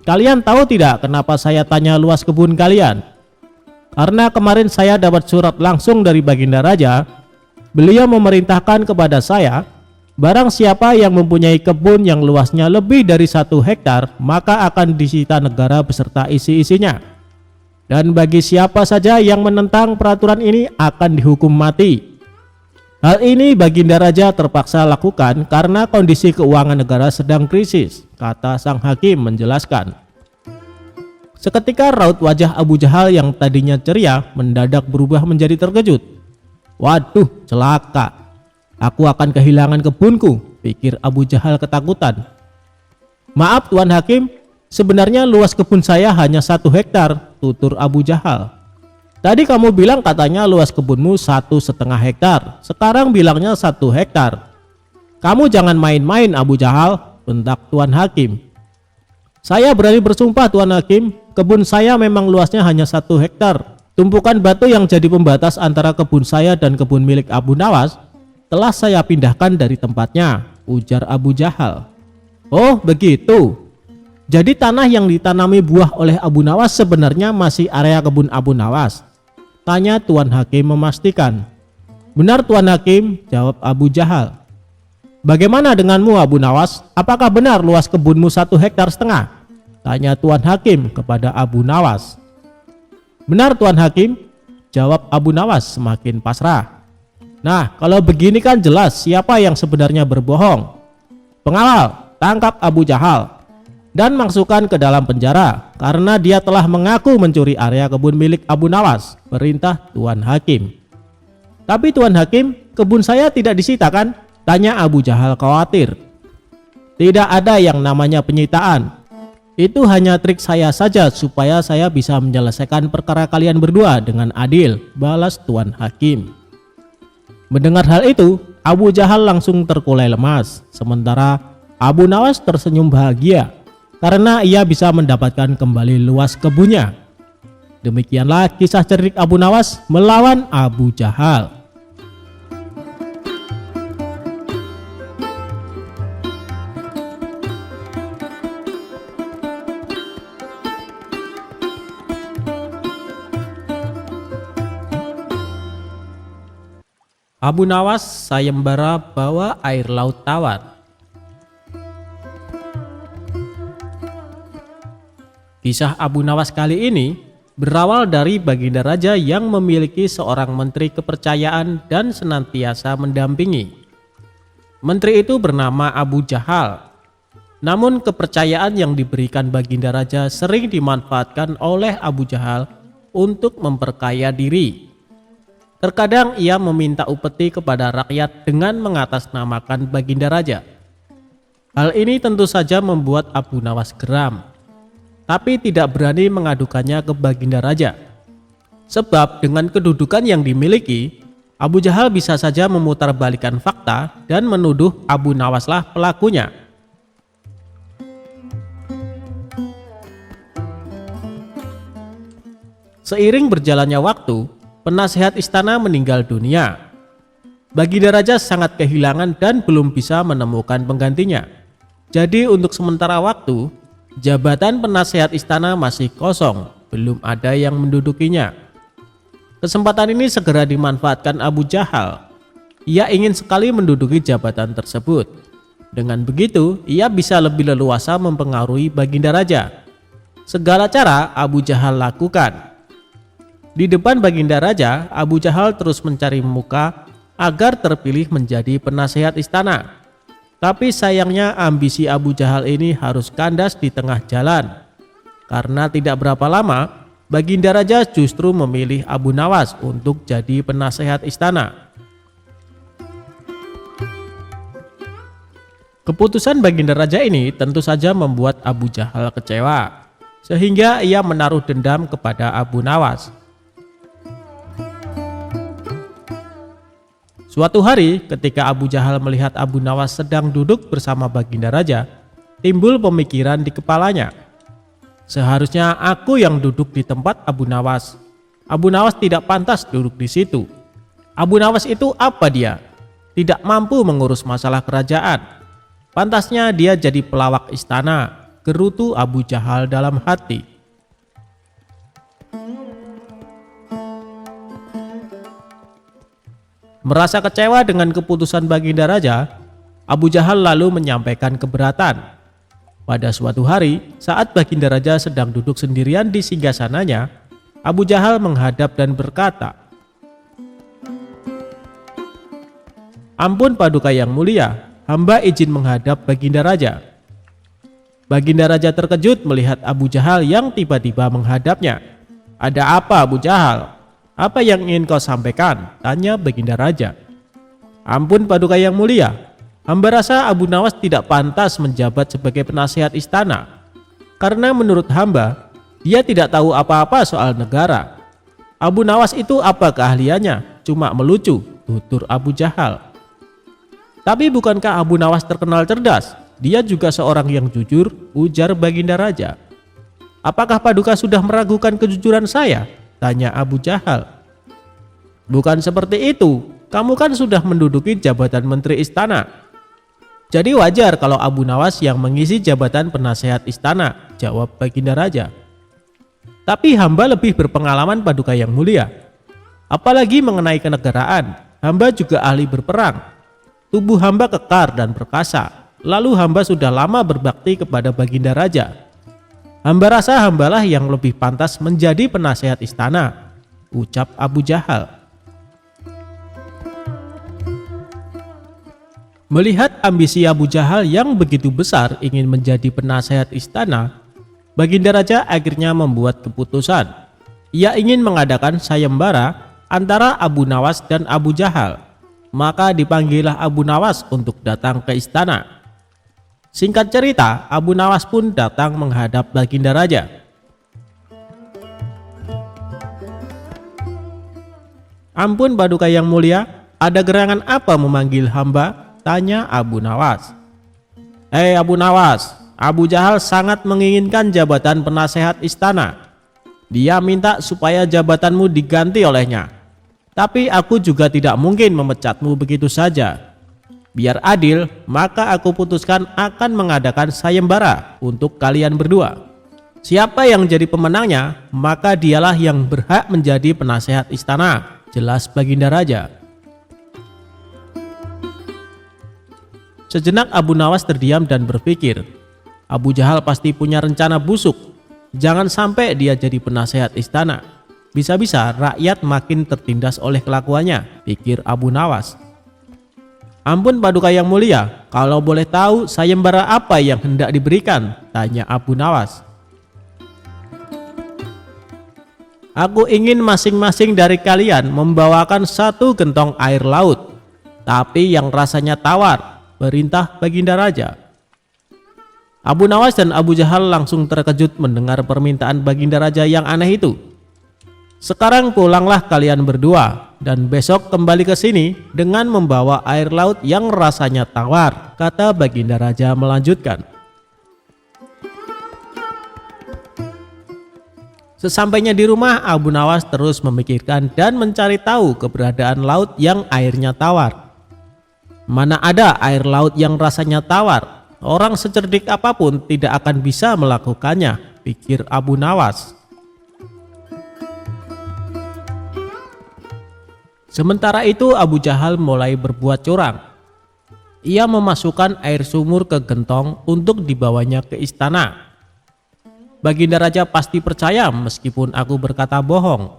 Kalian tahu tidak kenapa saya tanya luas kebun kalian? Karena kemarin saya dapat surat langsung dari Baginda Raja. Beliau memerintahkan kepada saya, barang siapa yang mempunyai kebun yang luasnya lebih dari 1 hektar, maka akan disita negara beserta isi-isinya. Dan bagi siapa saja yang menentang peraturan ini akan dihukum mati. Hal ini Baginda Raja terpaksa lakukan karena kondisi keuangan negara sedang krisis, kata sang hakim menjelaskan. Seketika raut wajah Abu Jahal yang tadinya ceria mendadak berubah menjadi terkejut. Waduh, celaka. Aku akan kehilangan kebunku, pikir Abu Jahal ketakutan. Maaf Tuan Hakim, sebenarnya luas kebun saya hanya 1 hektar, tutur Abu Jahal. Tadi kamu bilang katanya luas kebunmu 1,5 hektar, sekarang bilangnya 1 hektar. Kamu jangan main-main Abu Jahal, bentak Tuan Hakim. Saya berani bersumpah Tuan Hakim, kebun saya memang luasnya hanya 1 hektar. Tumpukan batu yang jadi pembatas antara kebun saya dan kebun milik Abu Nawas telah saya pindahkan dari tempatnya, ujar Abu Jahal. Oh begitu. Jadi tanah yang ditanami buah oleh Abu Nawas sebenarnya masih area kebun Abu Nawas, tanya Tuan Hakim memastikan. Benar Tuan Hakim, jawab Abu Jahal. Bagaimana denganmu Abu Nawas? Apakah benar luas kebunmu 1,5 hektar? Tanya Tuan Hakim kepada Abu Nawas. Benar Tuan Hakim, jawab Abu Nawas semakin pasrah. Nah kalau begini kan jelas siapa yang sebenarnya berbohong. Pengawal, tangkap Abu Jahal dan masukkan ke dalam penjara karena dia telah mengaku mencuri area kebun milik Abu Nawas, perintah Tuan Hakim. Tapi Tuan Hakim, kebun saya tidak disita kan? Tanya Abu Jahal khawatir. Tidak ada yang namanya penyitaan. Itu hanya trik saya saja supaya saya bisa menyelesaikan perkara kalian berdua dengan adil, balas Tuan Hakim. Mendengar hal itu, Abu Jahal langsung terkulai lemas, sementara Abu Nawas tersenyum bahagia karena ia bisa mendapatkan kembali luas kebunnya. Demikianlah kisah cerdik Abu Nawas melawan Abu Jahal. Abu Nawas sayembara bawa air laut tawar. Kisah Abu Nawas kali ini berawal dari Baginda Raja yang memiliki seorang menteri kepercayaan dan senantiasa mendampingi. Menteri itu bernama Abu Jahal. Namun kepercayaan yang diberikan Baginda Raja sering dimanfaatkan oleh Abu Jahal untuk memperkaya diri. Terkadang ia meminta upeti kepada rakyat dengan mengatasnamakan Baginda Raja. Hal ini tentu saja membuat Abu Nawas geram, tapi tidak berani mengadukannya ke Baginda Raja. Sebab dengan kedudukan yang dimiliki, Abu Jahal bisa saja memutarbalikkan fakta dan menuduh Abu Nawaslah pelakunya. Seiring berjalannya waktu, penasehat istana meninggal dunia. Baginda Raja sangat kehilangan dan belum bisa menemukan penggantinya. Jadi untuk sementara waktu, jabatan penasehat istana masih kosong, belum ada yang mendudukinya. Kesempatan ini segera dimanfaatkan Abu Jahal. Ia ingin sekali menduduki jabatan tersebut. Dengan begitu, ia bisa lebih leluasa mempengaruhi Baginda Raja. Segala cara Abu Jahal lakukan. Di depan Baginda Raja, Abu Jahal terus mencari muka agar terpilih menjadi penasehat istana. Tapi sayangnya ambisi Abu Jahal ini harus kandas di tengah jalan. Karena tidak berapa lama, Baginda Raja justru memilih Abu Nawas untuk jadi penasehat istana. Keputusan Baginda Raja ini tentu saja membuat Abu Jahal kecewa, sehingga ia menaruh dendam kepada Abu Nawas. Suatu hari ketika Abu Jahal melihat Abu Nawas sedang duduk bersama Baginda Raja, timbul pemikiran di kepalanya. Seharusnya aku yang duduk di tempat Abu Nawas. Abu Nawas tidak pantas duduk di situ. Abu Nawas itu apa dia? Tidak mampu mengurus masalah kerajaan. Pantasnya dia jadi pelawak istana, gerutu Abu Jahal dalam hati. Merasa kecewa dengan keputusan Baginda Raja, Abu Jahal lalu menyampaikan keberatan. Pada suatu hari, saat Baginda Raja sedang duduk sendirian di singgasananya, Abu Jahal menghadap dan berkata, "Ampun Paduka yang mulia, hamba izin menghadap Baginda Raja." Baginda Raja terkejut melihat Abu Jahal yang tiba-tiba menghadapnya. "Ada apa Abu Jahal? Apa yang ingin kau sampaikan?" tanya Baginda Raja. "Ampun Paduka yang mulia, hamba rasa Abu Nawas tidak pantas menjabat sebagai penasehat istana. Karena menurut hamba, dia tidak tahu apa-apa soal negara." "Abu Nawas itu apa keahliannya? Cuma melucu," tutur Abu Jahal. "Tapi bukankah Abu Nawas terkenal cerdas? Dia juga seorang yang jujur," ujar Baginda Raja. "Apakah Paduka sudah meragukan kejujuran saya?" tanya Abu Jahal. "Bukan seperti itu, kamu kan sudah menduduki jabatan menteri istana. Jadi wajar kalau Abu Nawas yang mengisi jabatan penasehat istana," jawab Baginda Raja. "Tapi hamba lebih berpengalaman Paduka yang mulia. Apalagi mengenai kenegaraan, hamba juga ahli berperang. Tubuh hamba kekar dan perkasa. Lalu hamba sudah lama berbakti kepada Baginda Raja. Hamba rasa hambalah yang lebih pantas menjadi penasehat istana," ucap Abu Jahal. Melihat ambisi Abu Jahal yang begitu besar ingin menjadi penasehat istana, Baginda Raja akhirnya membuat keputusan. Ia ingin mengadakan sayembara antara Abu Nawas dan Abu Jahal. Maka dipanggillah Abu Nawas untuk datang ke istana. Singkat cerita, Abu Nawas pun datang menghadap Baginda Raja. "Ampun Paduka yang mulia, ada gerangan apa memanggil hamba?" tanya Abu Nawas. "Hei Abu Nawas, Abu Jahal sangat menginginkan jabatan penasehat istana. Dia minta supaya jabatanmu diganti olehnya. Tapi aku juga tidak mungkin memecatmu begitu saja. Biar adil, maka aku putuskan akan mengadakan sayembara untuk kalian berdua. Siapa yang jadi pemenangnya, maka dialah yang berhak menjadi penasehat istana," jelas Baginda Raja. Sejenak Abu Nawas terdiam dan berpikir, Abu Jahal pasti punya rencana busuk. Jangan sampai dia jadi penasehat istana. Bisa-bisa rakyat makin tertindas oleh kelakuannya, pikir Abu Nawas. Ampun Paduka yang mulia, kalau boleh tahu sayembara apa yang hendak diberikan? Tanya Abu Nawas. Aku ingin masing-masing dari kalian membawakan 1 gentong air laut, tapi yang rasanya tawar, perintah Baginda Raja. Abu Nawas dan Abu Jahal langsung terkejut mendengar permintaan Baginda Raja yang aneh itu. Sekarang pulanglah kalian berdua dan besok kembali ke sini dengan membawa air laut yang rasanya tawar, kata Baginda Raja melanjutkan. Sesampainya di rumah, Abu Nawas terus memikirkan dan mencari tahu keberadaan laut yang airnya tawar. Mana ada air laut yang rasanya tawar, orang secerdik apapun tidak akan bisa melakukannya, pikir Abu Nawas. Sementara itu Abu Jahal mulai berbuat curang. Ia memasukkan air sumur ke gentong untuk dibawanya ke istana. Baginda Raja pasti percaya meskipun aku berkata bohong,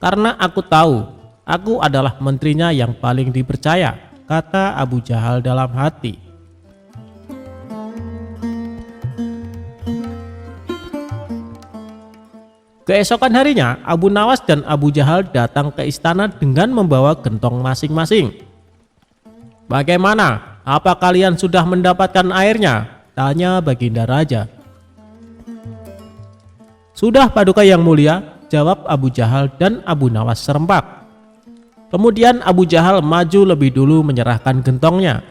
karena aku tahu aku adalah menterinya yang paling dipercaya, kata Abu Jahal dalam hati. Keesokan harinya, Abu Nawas dan Abu Jahal datang ke istana dengan membawa gentong masing-masing. Bagaimana? Apa kalian sudah mendapatkan airnya? Tanya Baginda Raja. Sudah Paduka yang mulia, jawab Abu Jahal dan Abu Nawas serempak. Kemudian Abu Jahal maju lebih dulu menyerahkan gentongnya.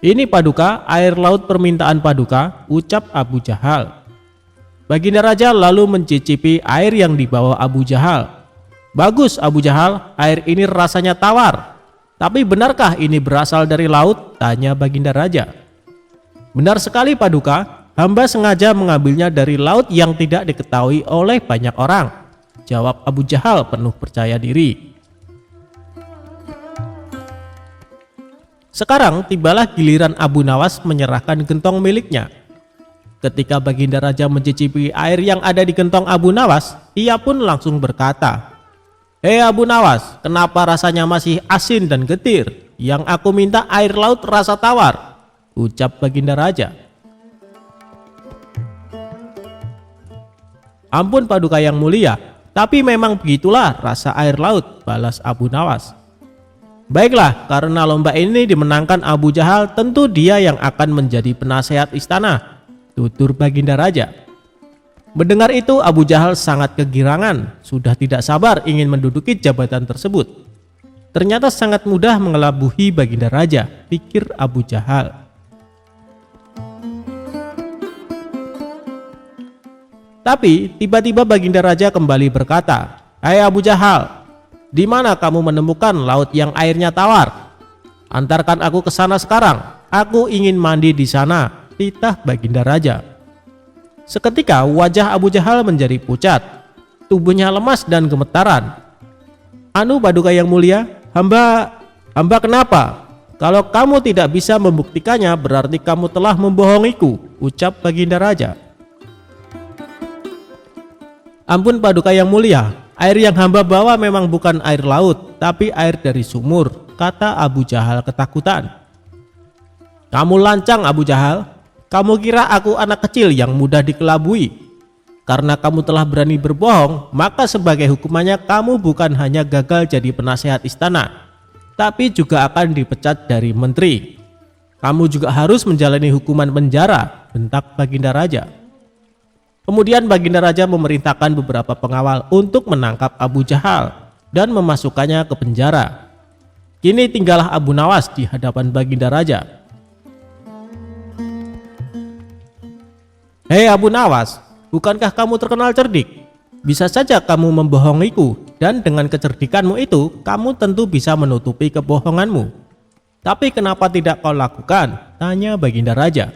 Ini Paduka, air laut permintaan Paduka, ucap Abu Jahal. Baginda Raja lalu mencicipi air yang dibawa Abu Jahal. Bagus Abu Jahal, air ini rasanya tawar. Tapi benarkah ini berasal dari laut? Tanya Baginda Raja. Benar sekali Paduka, hamba sengaja mengambilnya dari laut yang tidak diketahui oleh banyak orang, jawab Abu Jahal penuh percaya diri. Sekarang tibalah giliran Abu Nawas menyerahkan gentong miliknya. Ketika Baginda Raja mencicipi air yang ada di gentong Abu Nawas, ia pun langsung berkata, "Hei Abu Nawas, kenapa rasanya masih asin dan getir? Yang aku minta air laut rasa tawar," ucap Baginda Raja. Ampun Paduka yang mulia, tapi memang begitulah rasa air laut, balas Abu Nawas. Baiklah, karena lomba ini dimenangkan Abu Jahal, tentu dia yang akan menjadi penasehat istana, tutur Baginda Raja. Mendengar itu Abu Jahal sangat kegirangan, sudah tidak sabar ingin menduduki jabatan tersebut. Ternyata sangat mudah mengelabuhi Baginda Raja, pikir Abu Jahal. Tapi tiba-tiba Baginda Raja kembali berkata, "Hai Abu Jahal, di mana kamu menemukan laut yang airnya tawar? Antarkan aku ke sana sekarang, aku ingin mandi di sana," titah Baginda Raja. Seketika wajah Abu Jahal menjadi pucat, tubuhnya lemas dan gemetaran. "Anu Paduka yang mulia, hamba kenapa? Kalau kamu tidak bisa membuktikannya, berarti kamu telah membohongiku," ucap Baginda Raja. "Ampun Paduka yang mulia, air yang hamba bawa memang bukan air laut, tapi air dari sumur," kata Abu Jahal ketakutan. "Kamu lancang Abu Jahal. Kamu kira aku anak kecil yang mudah dikelabui? Karena kamu telah berani berbohong, maka sebagai hukumannya kamu bukan hanya gagal jadi penasehat istana, tapi juga akan dipecat dari menteri. Kamu juga harus menjalani hukuman penjara," bentak Baginda Raja. Kemudian Baginda Raja memerintahkan beberapa pengawal untuk menangkap Abu Jahal dan memasukkannya ke penjara. Kini tinggallah Abu Nawas di hadapan Baginda Raja. "Hei Abu Nawas, bukankah kamu terkenal cerdik? Bisa saja kamu membohongiku, dan dengan kecerdikanmu itu, kamu tentu bisa menutupi kebohonganmu. Tapi kenapa tidak kau lakukan?" tanya Baginda Raja.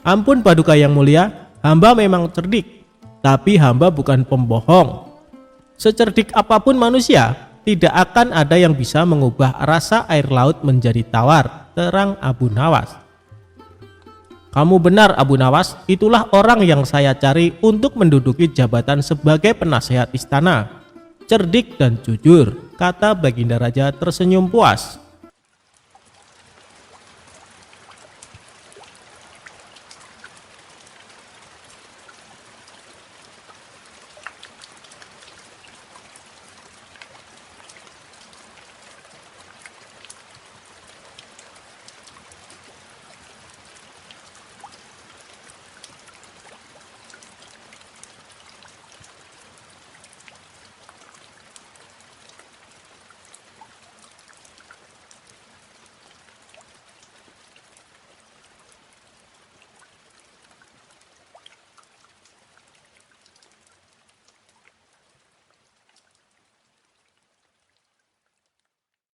"Ampun Paduka yang mulia, hamba memang cerdik, tapi hamba bukan pembohong. Secerdik apapun manusia, tidak akan ada yang bisa mengubah rasa air laut menjadi tawar, terang Abu Nawas. Kamu benar Abu Nawas, itulah orang yang saya cari untuk menduduki jabatan sebagai penasehat istana. Cerdik dan jujur, kata Baginda Raja tersenyum puas.